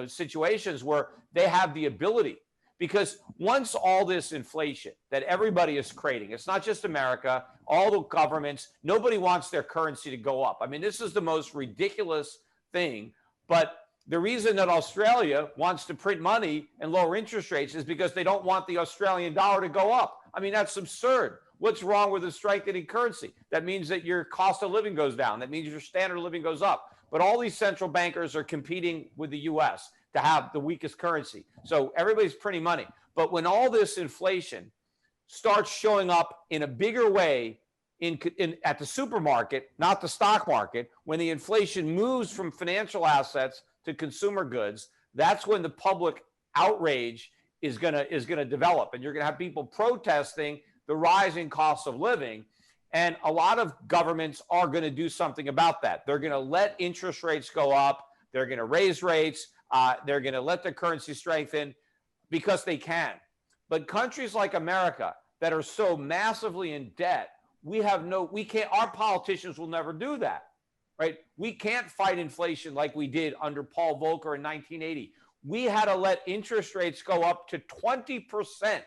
situations where they have the ability, because once all this inflation that everybody is creating, it's not just America, all the governments, nobody wants their currency to go up. I mean, this is the most ridiculous thing. But the reason that Australia wants to print money and lower interest rates is because they don't want the Australian dollar to go up. I mean, that's absurd. What's wrong with a strengthening currency? That means that your cost of living goes down. That means your standard of living goes up. But all these central bankers are competing with the US to have the weakest currency. So everybody's printing money. But when all this inflation starts showing up in a bigger way at the supermarket, not the stock market, when the inflation moves from financial assets to consumer goods, that's when the public outrage is gonna develop, and you're gonna have people protesting the rising cost of living. And a lot of governments are going to do something about that. They're going to let interest rates go up. They're going to raise rates. They're going to let the currency strengthen because they can. But countries like America that are so massively in debt, our politicians will never do that, right? We can't fight inflation like we did under Paul Volcker in 1980. We had to let interest rates go up to 20%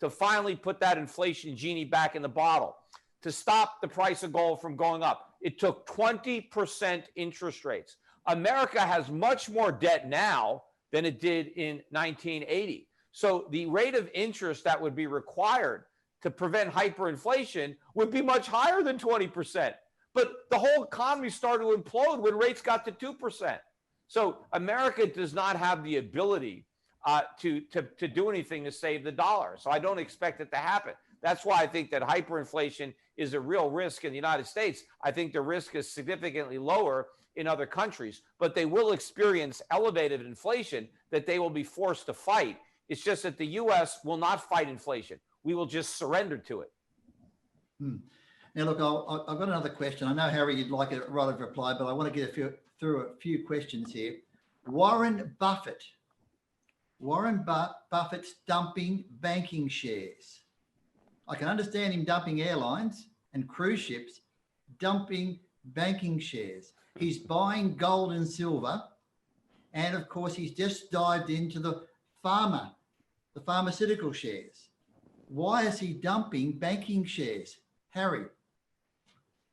to finally put that inflation genie back in the bottle, to stop the price of gold from going up. It took 20% interest rates. America has much more debt now than it did in 1980. So the rate of interest that would be required to prevent hyperinflation would be much higher than 20%. But the whole economy started to implode when rates got to 2%. So America does not have the ability to do anything to save the dollar. So I don't expect it to happen. That's why I think that hyperinflation is a real risk in the United States. I think the risk is significantly lower in other countries, but they will experience elevated inflation that they will be forced to fight. It's just that the U.S. will not fight inflation. We will just surrender to it. Now, look, I've got another question. I know, Harry, you'd like a right of reply, but I want to get through a few questions here. Warren Buffett's dumping banking shares. I can understand him dumping airlines and cruise ships, dumping banking shares. He's buying gold and silver. And of course, he's just dived into the pharmaceutical shares. Why is he dumping banking shares? Harry.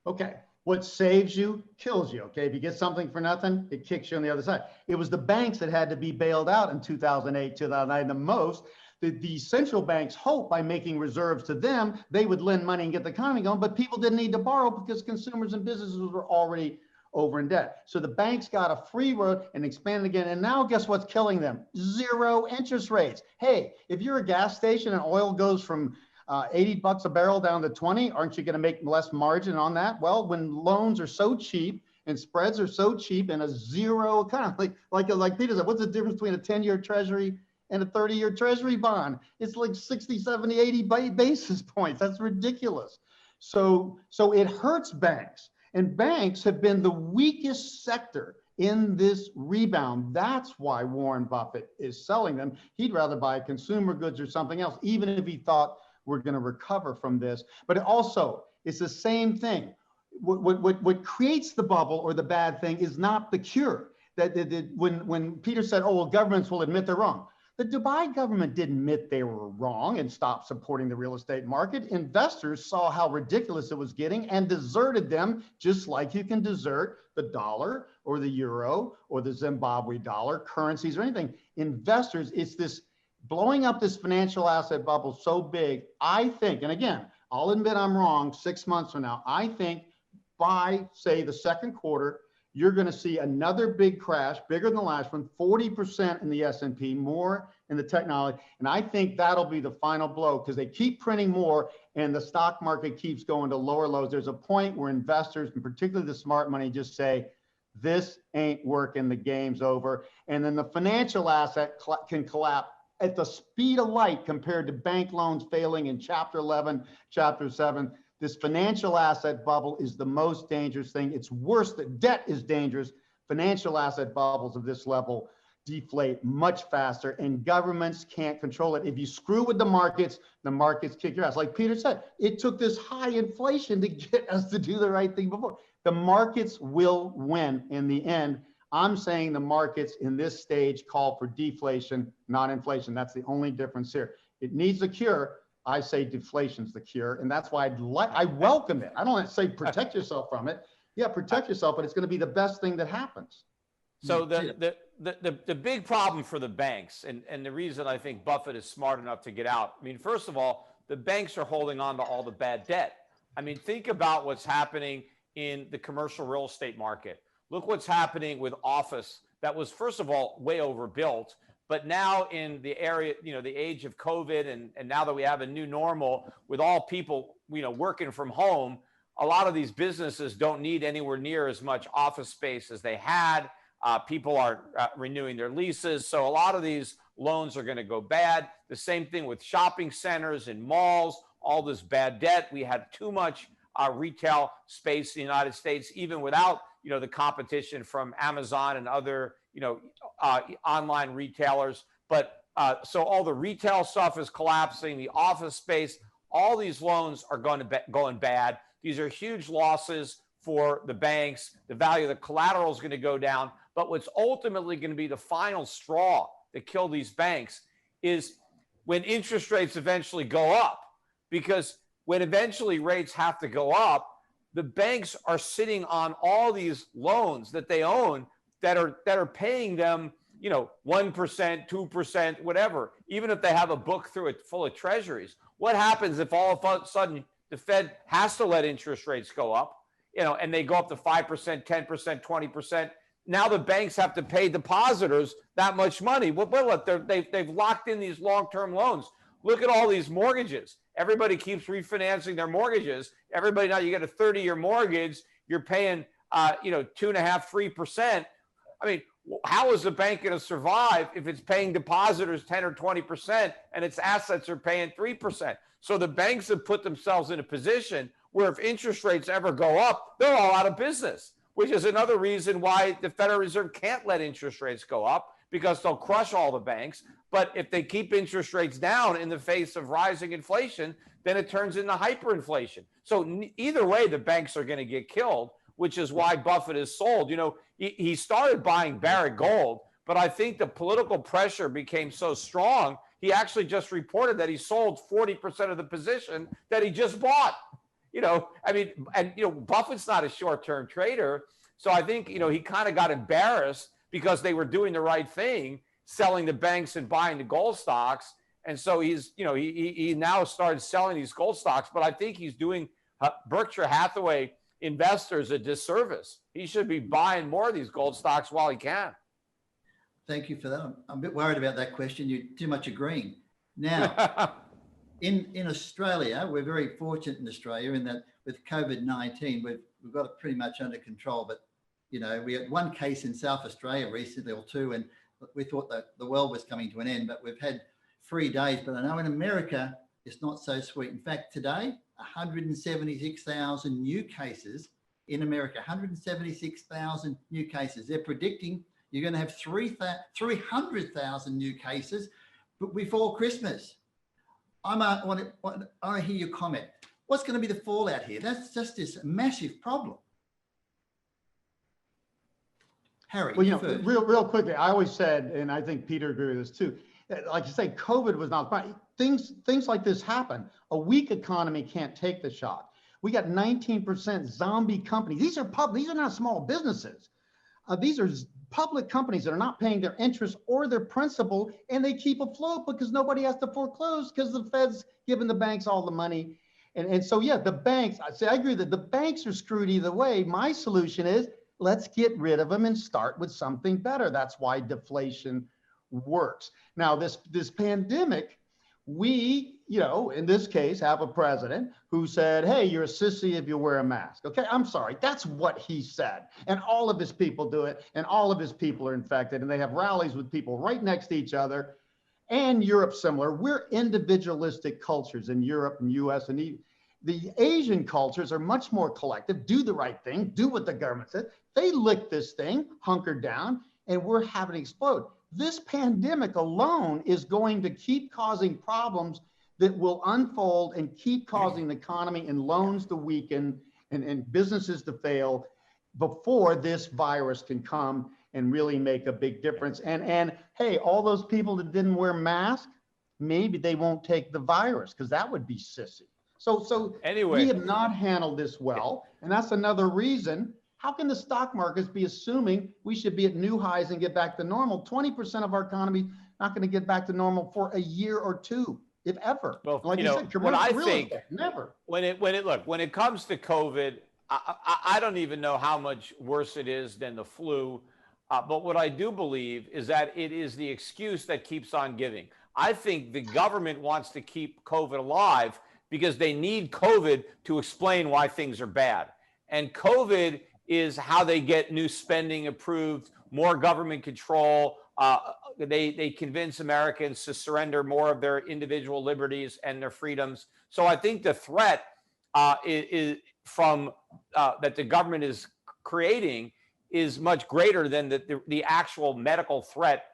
Okay. What saves you kills you. Okay. If you get something for nothing, it kicks you on the other side. It was the banks that had to be bailed out in 2008, 2009 the most. The central banks hope by making reserves to them, they would lend money and get the economy going, but people didn't need to borrow because consumers and businesses were already over in debt. So the banks got a free road and expanded again. And now guess what's killing them? Zero interest rates. Hey, if you're a gas station and oil goes from $80 a barrel down to 20, aren't you going to make less margin on that? Well, when loans are so cheap and spreads are so cheap and a zero economy, like Peter said, what's the difference between a 10-year treasury and a 30-year treasury bond? It's like 60, 70, 80 basis points. That's ridiculous. So it hurts banks. And banks have been the weakest sector in this rebound. That's why Warren Buffett is selling them. He'd rather buy consumer goods or something else, even if he thought we're going to recover from this. But also, it's the same thing. What creates the bubble or the bad thing is not the cure. When Peter said, oh, well, governments will admit they're wrong. The Dubai government didn't admit they were wrong and stopped supporting the real estate market. Investors saw how ridiculous it was getting and deserted them, just like you can desert the dollar or the euro or the Zimbabwe dollar, currencies or anything. Investors, it's this blowing up this financial asset bubble so big, I think, and again, I'll admit I'm wrong 6 months from now, I think by, say, the second quarter, you're going to see another big crash, bigger than the last one, 40% in the S&P, more in the technology. And I think that'll be the final blow because they keep printing more and the stock market keeps going to lower lows. There's a point where investors, and particularly the smart money, just say, This ain't working. The game's over. And then the financial asset can collapse at the speed of light compared to bank loans failing in Chapter 11, Chapter 7. This financial asset bubble is the most dangerous thing. It's worse that debt is dangerous. Financial asset bubbles of this level deflate much faster, and governments can't control it. If you screw with the markets kick your ass. Like Peter said, it took this high inflation to get us to do the right thing before. The markets will win in the end. I'm saying the markets in this stage call for deflation, not inflation. That's the only difference here. It needs a cure. I say deflation's the cure, and that's why I welcome it. I don't say protect yourself from it. Yeah, protect yourself, but it's going to be the best thing that happens. So the big problem for the banks, and the reason I think Buffett is smart enough to get out, I mean, first of all, the banks are holding on to all the bad debt. I mean, think about what's happening in the commercial real estate market. Look what's happening with office that was, first of all, way overbuilt. But now in the area, the age of COVID, and now that we have a new normal with all people, working from home, a lot of these businesses don't need anywhere near as much office space as they had. People are renewing their leases. So a lot of these loans are going to go bad. The same thing with shopping centers and malls, all this bad debt. We had too much retail space in the United States, even without, the competition from Amazon and other, online retailers. But so all the retail stuff is collapsing, the office space, all these loans are going bad. These are huge losses for the banks. The value of the collateral is going to go down. But what's ultimately going to be the final straw that kill these banks is when interest rates eventually go up. Because when eventually rates have to go up, the banks are sitting on all these loans that they own that are paying them, 1%, 2%, whatever, even if they have a book through it full of treasuries. What happens if all of a sudden the Fed has to let interest rates go up, and they go up to 5%, 10%, 20%? Now the banks have to pay depositors that much money. They've locked in these long-term loans. Look at all these mortgages. Everybody keeps refinancing their mortgages. Everybody now, you get a 30-year mortgage, you're paying, 2.5%, 3%. I mean, how is a bank going to survive if it's paying depositors 10 or 20% and its assets are paying 3%? So the banks have put themselves in a position where if interest rates ever go up, they're all out of business, which is another reason why the Federal Reserve can't let interest rates go up, because they'll crush all the banks. But if they keep interest rates down in the face of rising inflation, then it turns into hyperinflation. So either way, the banks are going to get killed, which is why Buffett is sold. He started buying Barrick Gold, but I think the political pressure became so strong, he actually just reported that he sold 40% of the position that he just bought. Buffett's not a short-term trader. So I think, he kind of got embarrassed because they were doing the right thing, selling the banks and buying the gold stocks. And so he now started selling these gold stocks, but I think he's doing Berkshire Hathaway investors a disservice. He should be buying more of these gold stocks while he can. Thank you for that. I'm a bit worried about that question. You're too much agreeing. Now, in Australia, we're very fortunate in Australia in that with COVID-19, we've got it pretty much under control. But, we had one case in South Australia recently or two, and we thought that the world was coming to an end, but we've had 3 days. But I know in America, it's not so sweet. In fact, today, 176,000 new cases in America, 176,000 new cases. They're predicting you're going to have 300,000 new cases before Christmas. I want to hear your comment. What's going to be the fallout here? That's just this massive problem. Harry, well, real quickly, I always said, and I think Peter agreed with this too, like you say, COVID was not fine. Things like this happen. A weak economy can't take the shock. We got 19% zombie companies. These are public. These are not small businesses. These are public companies that are not paying their interest or their principal, and they keep afloat because nobody has to foreclose because the Fed's giving the banks all the money. And so, yeah, the banks, I agree that the banks are screwed either way. My solution is let's get rid of them and start with something better. That's why deflation works. Now, this pandemic We, in this case, have a president who said, hey, you're a sissy if you wear a mask. Okay, I'm sorry. That's what he said. And all of his people do it. And all of his people are infected. And they have rallies with people right next to each other. And Europe similar. We're individualistic cultures in Europe and US. And the Asian cultures are much more collective, do the right thing, do what the government says. They lick this thing, hunker down, and we're having it explode. This pandemic alone is going to keep causing problems that will unfold and keep causing the economy and loans to weaken and businesses to fail before this virus can come and really make a big difference. And hey, all those people that didn't wear masks, maybe they won't take the virus because that would be sissy. So anyway, we have not handled this well. And that's another reason. How can the stock markets be assuming we should be at new highs and get back to normal? 20% of our economy not going to get back to normal for a year or two, if ever. Well, like you said, what I think, never. When it comes to COVID, I don't even know how much worse it is than the flu. But what I do believe is that it is the excuse that keeps on giving. I think the government wants to keep COVID alive because they need COVID to explain why things are bad. And COVID is how they get new spending approved, more government control. They convince Americans to surrender more of their individual liberties and their freedoms. So I think the threat is from that the government is creating is much greater than the actual medical threat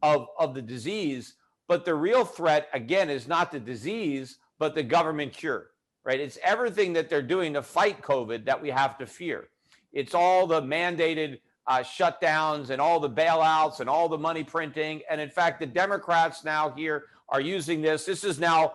of the disease. But the real threat, again, is not the disease, but the government cure, right? It's everything that they're doing to fight COVID that we have to fear. It's all the mandated shutdowns and all the bailouts and all the money printing. And in fact, the Democrats now here are using this. This is now,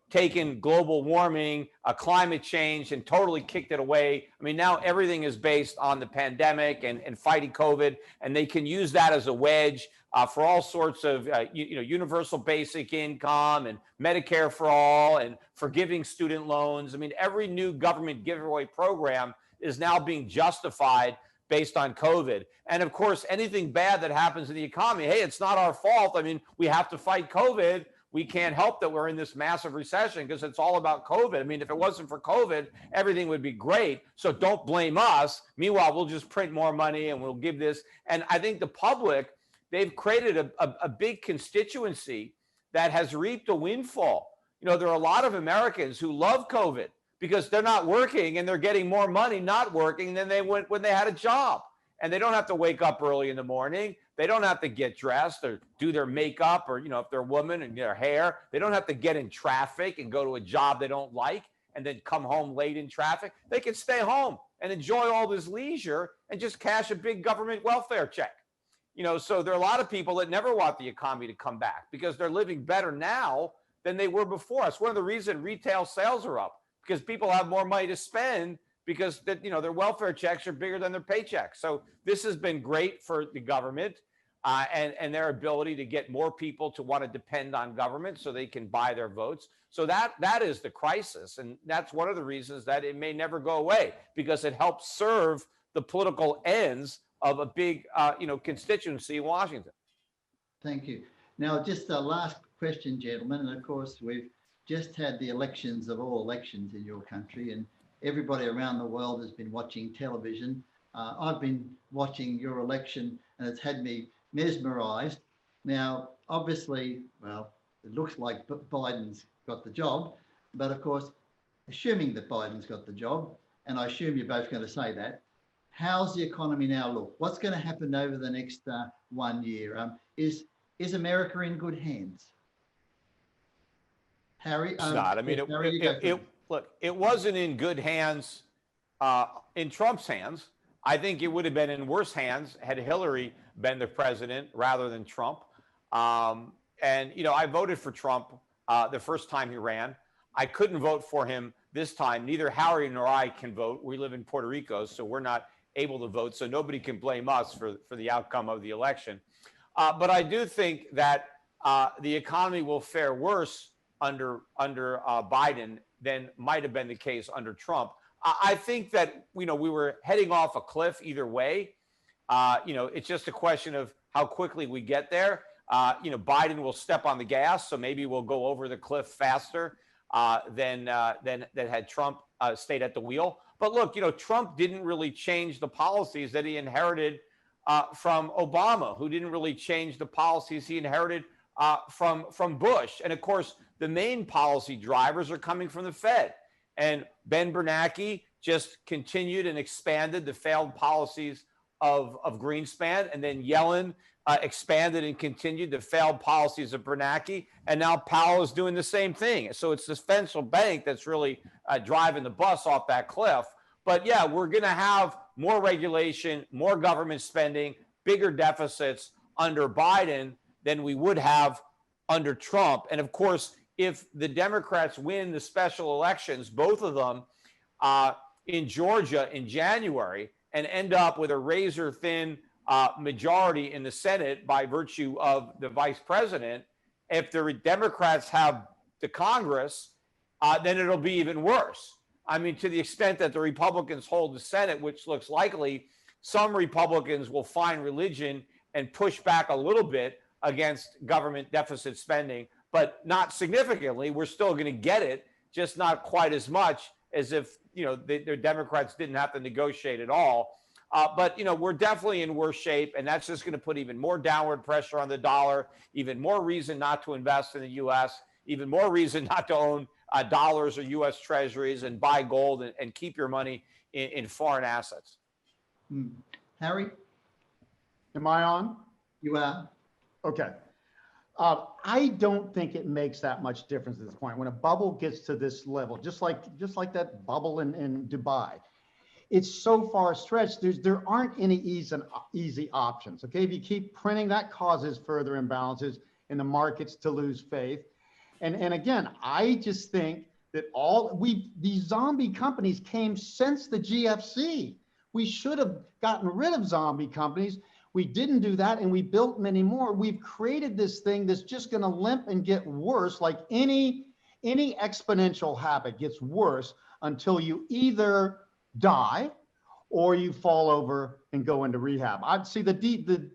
taken global warming, climate change, and totally kicked it away. I mean, now everything is based on the pandemic and fighting COVID, and they can use that as a wedge for all sorts of, universal basic income and Medicare for all and forgiving student loans. I mean, every new government giveaway program is now being justified based on COVID. And of course, anything bad that happens in the economy, hey, it's not our fault. I mean, we have to fight COVID. We can't help that we're in this massive recession because it's all about COVID. I mean, if it wasn't for COVID, everything would be great. So don't blame us. Meanwhile, we'll just print more money and we'll give this. And I think the public, they've created a big constituency that has reaped a windfall. There are a lot of Americans who love COVID because they're not working and they're getting more money not working than they went when they had a job. And they don't have to wake up early in the morning. They don't have to get dressed or do their makeup or, if they're a woman and their hair, they don't have to get in traffic and go to a job they don't like and then come home late in traffic. They can stay home and enjoy all this leisure and just cash a big government welfare check. So there are a lot of people that never want the economy to come back because they're living better now than they were before. It's one of the reasons retail sales are up because people have more money to spend because their welfare checks are bigger than their paychecks. So this has been great for the government and their ability to get more people to want to depend on government so they can buy their votes. So that is the crisis. And that's one of the reasons that it may never go away because it helps serve the political ends of a big, constituency in Washington. Thank you. Now, just a last question, gentlemen. And of course, we've just had the elections of all elections in your country, and everybody around the world has been watching television. I've been watching your election, and it's had me mesmerized. Now, obviously, well, it looks like Biden's got the job, but of course, assuming that Biden's got the job, and I assume you're both going to say that, how's the economy now look? What's going to happen over the next 1 year? Is America in good hands? Harry? It's not. I mean, it wasn't in good hands in Trump's hands. I think it would have been in worse hands had Hillary been the president rather than Trump. And, I voted for Trump the first time he ran. I couldn't vote for him this time. Neither Harry nor I can vote. We live in Puerto Rico, so we're not able to vote. So nobody can blame us for the outcome of the election. But I do think that the economy will fare worse under Biden than might have been the case under Trump. I think that, we were heading off a cliff either way. It's just a question of how quickly we get there. Biden will step on the gas, so maybe we'll go over the cliff faster than had Trump stayed at the wheel. But look, Trump didn't really change the policies that he inherited from Obama, who didn't really change the policies he inherited from Bush. And of course, the main policy drivers are coming from the Fed. And Ben Bernanke just continued and expanded the failed policies of Greenspan, and then Yellen expanded and continued the failed policies of Bernanke, and now Powell is doing the same thing. So it's the central bank that's really driving the bus off that cliff. But yeah, we're going to have more regulation, more government spending, bigger deficits under Biden than we would have under Trump. And of course, if the Democrats win the special elections, both of them in Georgia in January, and end up with a razor-thin majority in the Senate by virtue of the vice president, if the Democrats have the Congress, then it'll be even worse. I mean, to the extent that the Republicans hold the Senate, which looks likely, some Republicans will find religion and push back a little bit against government deficit spending, but not significantly. We're still going to get it, just not quite as much as if, the Democrats didn't have to negotiate at all. But we're definitely in worse shape, and that's just going to put even more downward pressure on the dollar, even more reason not to invest in the U.S., even more reason not to own dollars or U.S. treasuries and buy gold and keep your money in foreign assets. Harry? Am I on? You are. Okay. I don't think it makes that much difference at this point. When a bubble gets to this level, just like that bubble in Dubai, it's so far stretched. There aren't any easy options. Okay, if you keep printing, that causes further imbalances in the markets to lose faith. And again, I just think that these zombie companies came since the GFC. We should have gotten rid of zombie companies. We didn't do that, and we built many more. We've created this thing that's just going to limp and get worse. Like any exponential habit gets worse until you either die or you fall over and go into rehab. I'd see the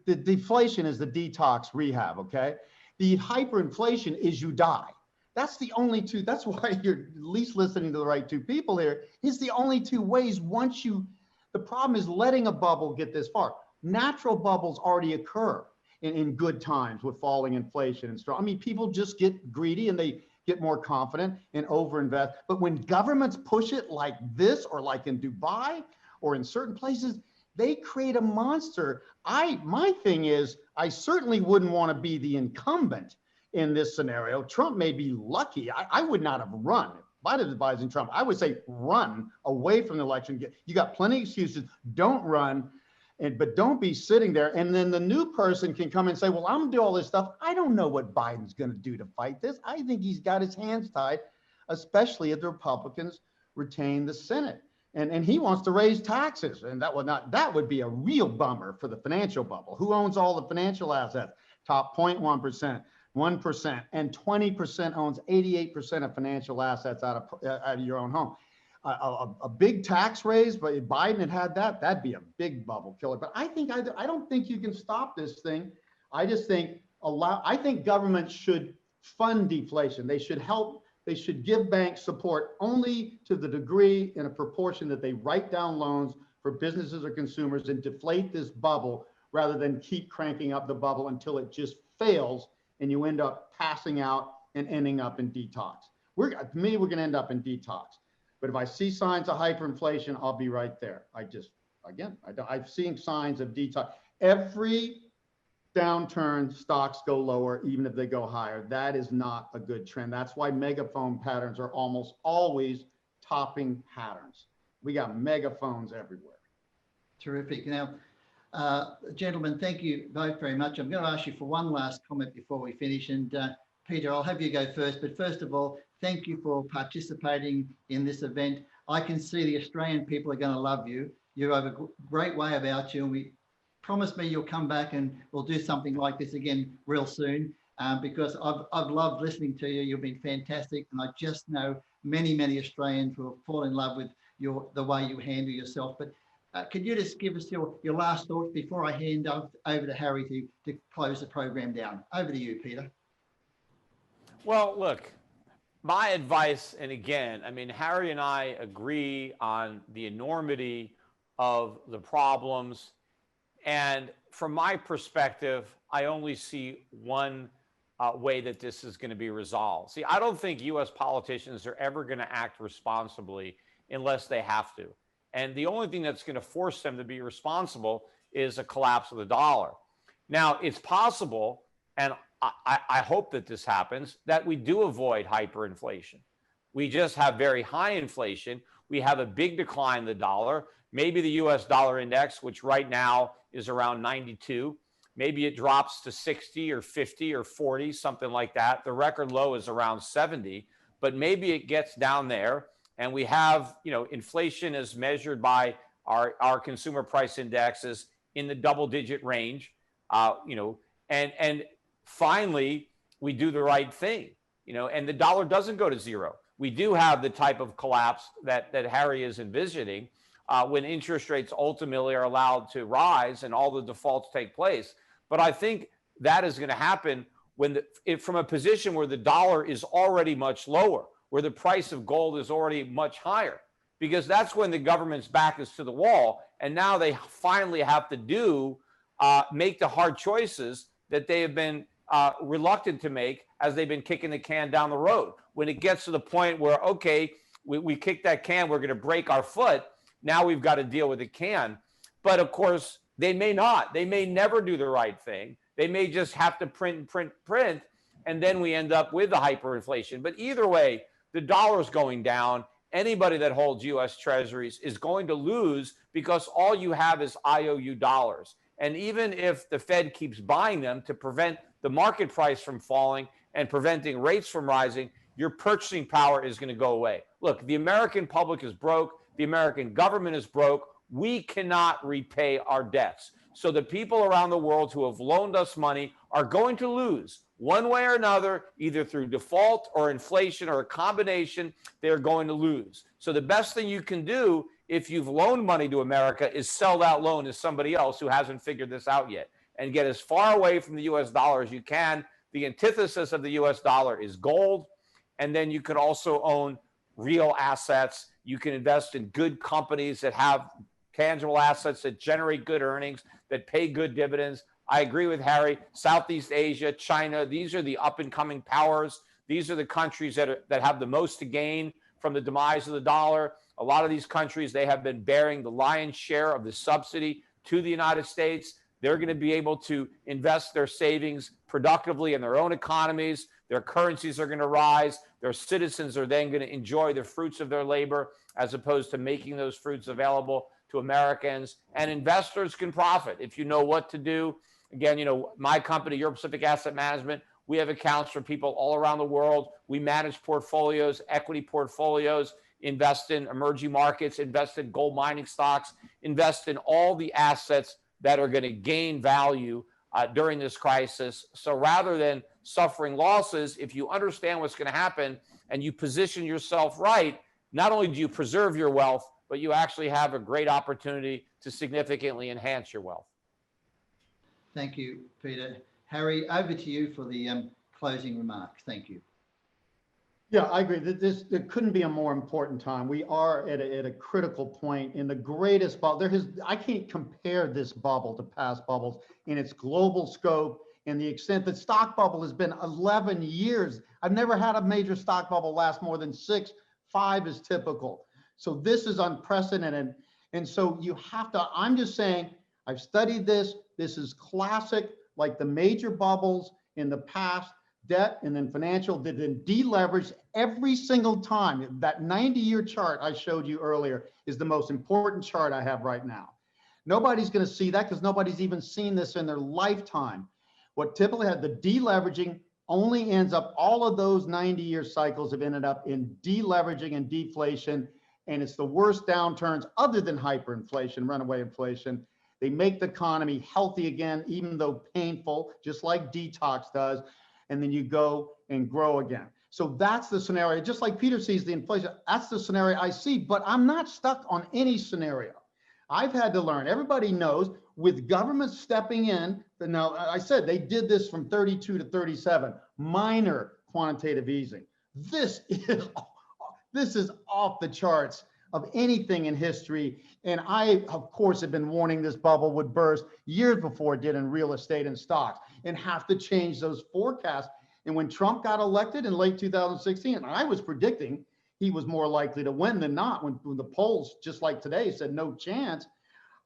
deflation is the detox rehab. Okay, the hyperinflation is you die. That's the only two. That's why you're at least listening to the right two people here. It's the only two ways. The problem is letting a bubble get this far. Natural bubbles already occur in good times with falling inflation and strong. I mean, people just get greedy and they get more confident and overinvest. But when governments push it like this, or like in Dubai or in certain places, they create a monster. My thing is, I certainly wouldn't want to be the incumbent in this scenario. Trump may be lucky. I would not have run. If I was advising Trump, I would say run away from the election. You got plenty of excuses. Don't run. But don't be sitting there. And then the new person can come and say, well, I'm gonna do all this stuff. I don't know what Biden's gonna do to fight this. I think he's got his hands tied, especially if the Republicans retain the Senate. And he wants to raise taxes. And that would be a real bummer for the financial bubble. Who owns all the financial assets? Top 0.1%, 1%, and 20% owns 88% of financial assets out of your own home. A big tax raise, but if Biden had that'd be a big bubble killer. But I don't think you can stop this thing. I just think I think government should fund deflation. They should help. They should give banks support only to the degree in a proportion that they write down loans for businesses or consumers and deflate this bubble, rather than keep cranking up the bubble until it just fails and you end up passing out and ending up in detox. We're going to end up in detox. But if I see signs of hyperinflation, I'll be right there. I've seen signs of detox. Every downturn, stocks go lower, even if they go higher. That is not a good trend. That's why megaphone patterns are almost always topping patterns. We got megaphones everywhere. Terrific. Now, gentlemen, thank you both very much. I'm going to ask you for one last comment before we finish. And Peter, I'll have you go first. But first of all, thank you for participating in this event. I can see the Australian people are going to love you. You have a great way about you. And we promise me you'll come back and we'll do something like this again real soon, because I've loved listening to you. You've been fantastic. And I just know many Australians will fall in love with the way you handle yourself. But Could you just give us your last thoughts before I hand over to Harry to close the program down? Over to you, Peter. Well, look, my advice, and again, I mean, Harry and I agree on the enormity of the problems. And from my perspective, I only see one way that this is going to be resolved. See, I don't think U.S. politicians are ever going to act responsibly unless they have to. And the only thing that's going to force them to be responsible is a collapse of the dollar. Now, it's possible, and I hope that this happens, that we do avoid hyperinflation. We just have very high inflation. We have a big decline in the dollar. Maybe the US dollar index, which right now is around 92, maybe it drops to 60 or 50 or 40, something like that. The record low is around 70, but maybe it gets down there and we have, inflation as measured by our consumer price indexes in the double-digit range, and finally we do the right thing, and the dollar doesn't go to zero. We do have the type of collapse that Harry is envisioning when interest rates ultimately are allowed to rise and all the defaults take place. But I think that is going to happen when from a position where the dollar is already much lower, where the price of gold is already much higher, because that's when the government's back is to the wall. And now they finally have to make the hard choices that they have been reluctant to make as they've been kicking the can down the road. When it gets to the point where, okay, we kicked that can, we're going to break our foot. Now we've got to deal with the can. But of course, they may not. They may never do the right thing. They may just have to print, and then we end up with the hyperinflation. But either way, the dollar's going down. Anybody that holds U.S. Treasuries is going to lose because all you have is IOU dollars. And even if the Fed keeps buying them to prevent the market price from falling and preventing rates from rising, your purchasing power is going to go away. Look, the American public is broke. The American government is broke. We cannot repay our debts. So the people around the world who have loaned us money are going to lose one way or another, either through default or inflation or a combination. They're going to lose. So the best thing you can do if you've loaned money to America is sell that loan to somebody else who hasn't figured this out yet and get as far away from the US dollar as you can. The antithesis of the US dollar is gold. And then you can also own real assets. You can invest in good companies that have tangible assets that generate good earnings, that pay good dividends. I agree with Harry. Southeast Asia, China, these are the up and coming powers. These are the countries that have the most to gain from the demise of the dollar. A lot of these countries, they have been bearing the lion's share of the subsidy to the United States. They're going to be able to invest their savings productively in their own economies. Their currencies are going to rise. Their citizens are then going to enjoy the fruits of their labor as opposed to making those fruits available to Americans. And investors can profit if you know what to do. Again, my company, Europe Pacific Asset Management, we have accounts for people all around the world. We manage portfolios, equity portfolios, invest in emerging markets, invest in gold mining stocks, invest in all the assets that are going to gain value during this crisis. So rather than suffering losses, if you understand what's going to happen and you position yourself right, not only do you preserve your wealth, but you actually have a great opportunity to significantly enhance your wealth. Thank you, Peter. Harry, over to you for the closing remarks. Thank you. Yeah, I agree. There couldn't be a more important time. We are at a critical point in the greatest bubble. I can't compare this bubble to past bubbles in its global scope and the extent that stock bubble has been 11 years. I've never had a major stock bubble last more than 6. 5 is typical. So this is unprecedented. And so you have to, I'm just saying, I've studied this. This is classic, like the major bubbles in the past. Debt and then financial, then deleverage every single time. That 90-year chart I showed you earlier is the most important chart I have right now. Nobody's going to see that because nobody's even seen this in their lifetime. What typically had the deleveraging only ends up, all of those 90-year cycles have ended up in deleveraging and deflation. And it's the worst downturns other than hyperinflation, runaway inflation. They make the economy healthy again, even though painful, just like detox does. And then you go and grow again. So that's the scenario. Just like Peter sees the inflation, that's the scenario I see, but I'm not stuck on any scenario. I've had to learn. Everybody knows with government stepping in. Now, I said they did this from 32 to 37, minor quantitative easing. This is off the charts of anything in history. And I, of course, have been warning this bubble would burst years before it did in real estate and stocks, and have to change those forecasts. And when Trump got elected in late 2016, I was predicting he was more likely to win than not. When the polls, just like today, said no chance,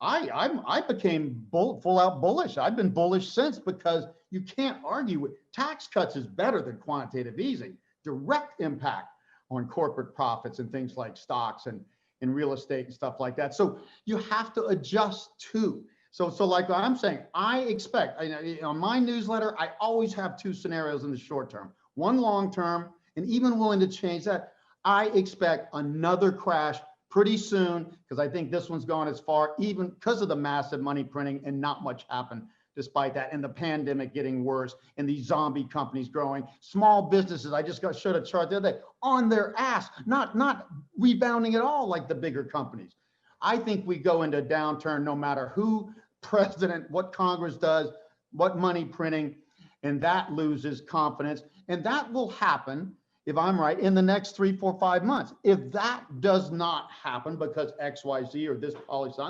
I became full out bullish. I've been bullish since, because you can't argue with tax cuts is better than quantitative easing. Direct impact on corporate profits and things like stocks and real estate and stuff like that. So you have to adjust too. So like I'm saying, I expect, on my newsletter, I always have two scenarios in the short term, one long term, and even willing to change that. I expect another crash pretty soon, because I think this one's gone as far, even because of the massive money printing, and not much happened despite that, and the pandemic getting worse, and these zombie companies growing. Small businesses, I just showed a chart the other day, on their ass, not rebounding at all like the bigger companies. I think we go into a downturn no matter who president, what Congress does, what money printing, and that loses confidence. And that will happen, if I'm right, in the next 3, 4, 5 months. If that does not happen because XYZ or this policy,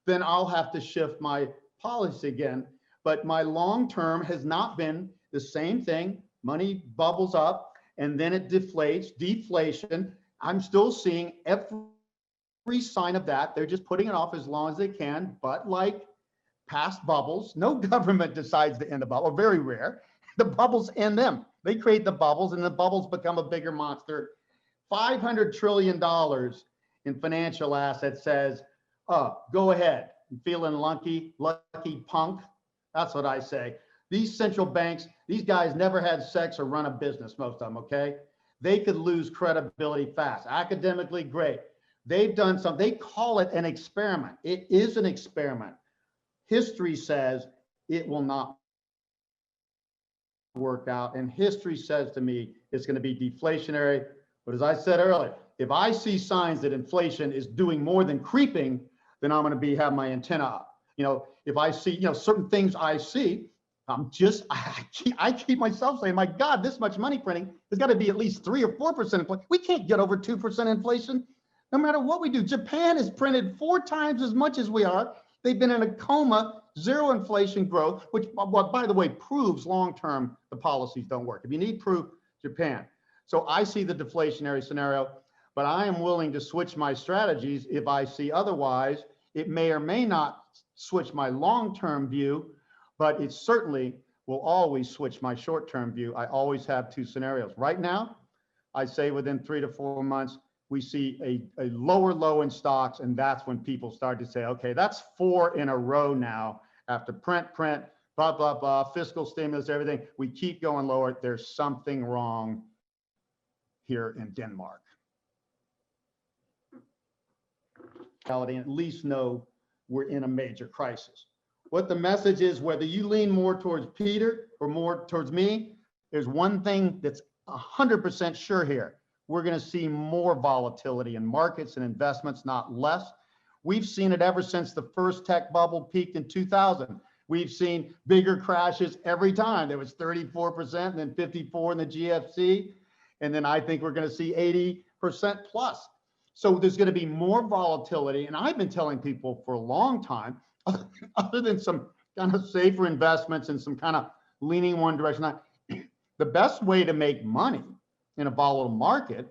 then I'll have to shift my policy again. But my long term has not been the same thing. Money bubbles up and then it deflates, deflation. I'm still seeing every sign of that. They're just putting it off as long as they can. But like past bubbles, no government decides to end a bubble, very rare. The bubbles end them. They create the bubbles and the bubbles become a bigger monster. $500 trillion in financial assets says, go ahead. I'm feeling lucky punk. That's what I say. These central banks, these guys never had sex or run a business, most of them, okay? They could lose credibility fast. Academically, great. They've done something, they call it an experiment. It is an experiment. History says it will not work out, and history says to me it's going to be deflationary. But as I said earlier, if I see signs that inflation is doing more than creeping, then I'm going to have my antenna up. If I see, certain things I see, I keep myself saying, my God, this much money printing, there's got to be at least 3 or 4% inflation. We can't get over 2% inflation, no matter what we do. Japan has printed 4 times as much as we are. They've been in a coma, zero inflation growth, which, by the way, proves long-term the policies don't work. If you need proof, Japan. So I see the deflationary scenario, but I am willing to switch my strategies if I see otherwise. It may or may not switch my long-term view, but it certainly will always switch my short-term view. I always have 2 scenarios. Right now, I say within 3 to 4 months, we see a lower low in stocks, and that's when people start to say, okay, that's 4 in a row now. After print, blah, blah, blah, fiscal stimulus, everything, we keep going lower. There's something wrong here in Denmark. At least know we're in a major crisis. What the message is, whether you lean more towards Peter or more towards me, there's one thing that's 100% sure here. We're going to see more volatility in markets and investments, not less. We've seen it ever since the first tech bubble peaked in 2000. We've seen bigger crashes every time. There was 34% and then 54 in the GFC. And then I think we're going to see 80% plus. So there's going to be more volatility. And I've been telling people for a long time, other than some kind of safer investments and some kind of leaning one direction, the best way to make money in a volatile market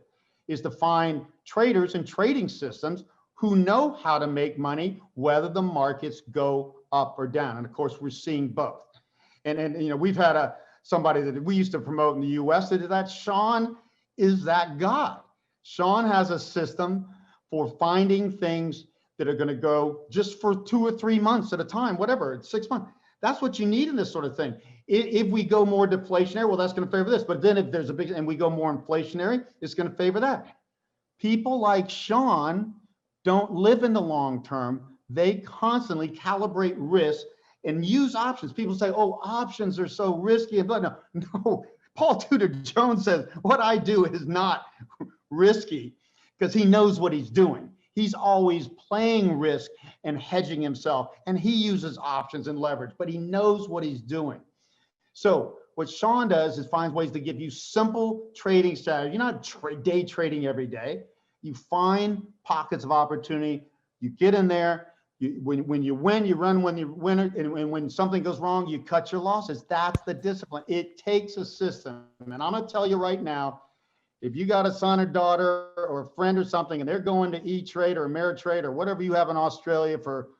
is to find traders and trading systems who know how to make money, whether the markets go up or down. And of course, we're seeing both. And we've had somebody that we used to promote in the US that did that. Sean is that guy. Sean has a system for finding things that are going to go just for 2 or 3 months at a time, whatever, it's 6 months. That's what you need in this sort of thing. If we go more deflationary, well, that's going to favor this. But then if there's a big, and we go more inflationary, it's going to favor that. People like Sean don't live in the long term. They constantly calibrate risk and use options. People say, oh, options are so risky. But no, Paul Tudor Jones says, what I do is not risky, because he knows what he's doing. He's always playing risk and hedging himself. And he uses options and leverage, but he knows what he's doing. So what Sean does is finds ways to give you simple trading strategy. You're not day trading every day. You find pockets of opportunity. You get in there. When you win, you run when you win, and when something goes wrong, you cut your losses. That's the discipline. It takes a system. And I'm going to tell you right now, if you got a son or daughter or a friend or something, and they're going to E-Trade or Ameritrade or whatever you have in Australia for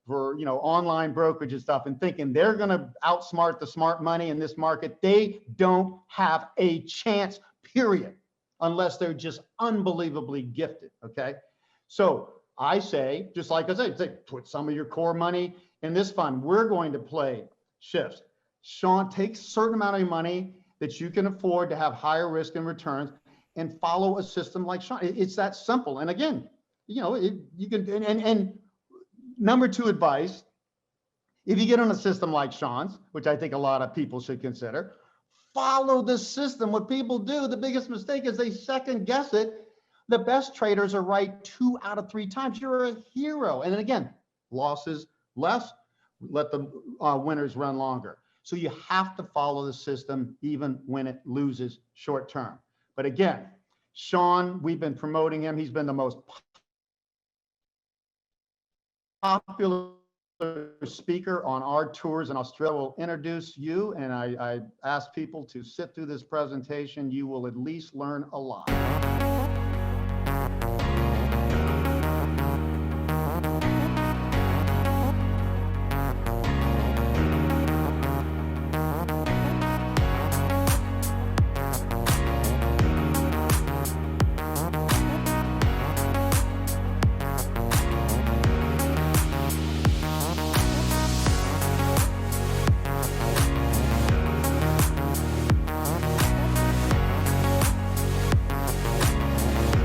online brokerage and stuff, and thinking they're going to outsmart the smart money in this market, they don't have a chance, period, unless they're just unbelievably gifted. Okay. So I say, just like I said, put some of your core money in this fund. We're going to play shifts. Sean, take a certain amount of money that you can afford to have higher risk and returns and follow a system like Sean. It's that simple. And again, you can, and number two advice, if you get on a system like Sean's, which I think a lot of people should consider, follow the system. What people do, the biggest mistake is they second guess it. The best traders are right 2 out of 3 times. You're a hero. And then again, losses less, let the winners run longer. So you have to follow the system even when it loses short term. But again, Sean, we've been promoting him. He's been the most popular speaker on our tours in Australia. We'll introduce you, and I ask people to sit through this presentation. You will at least learn a lot.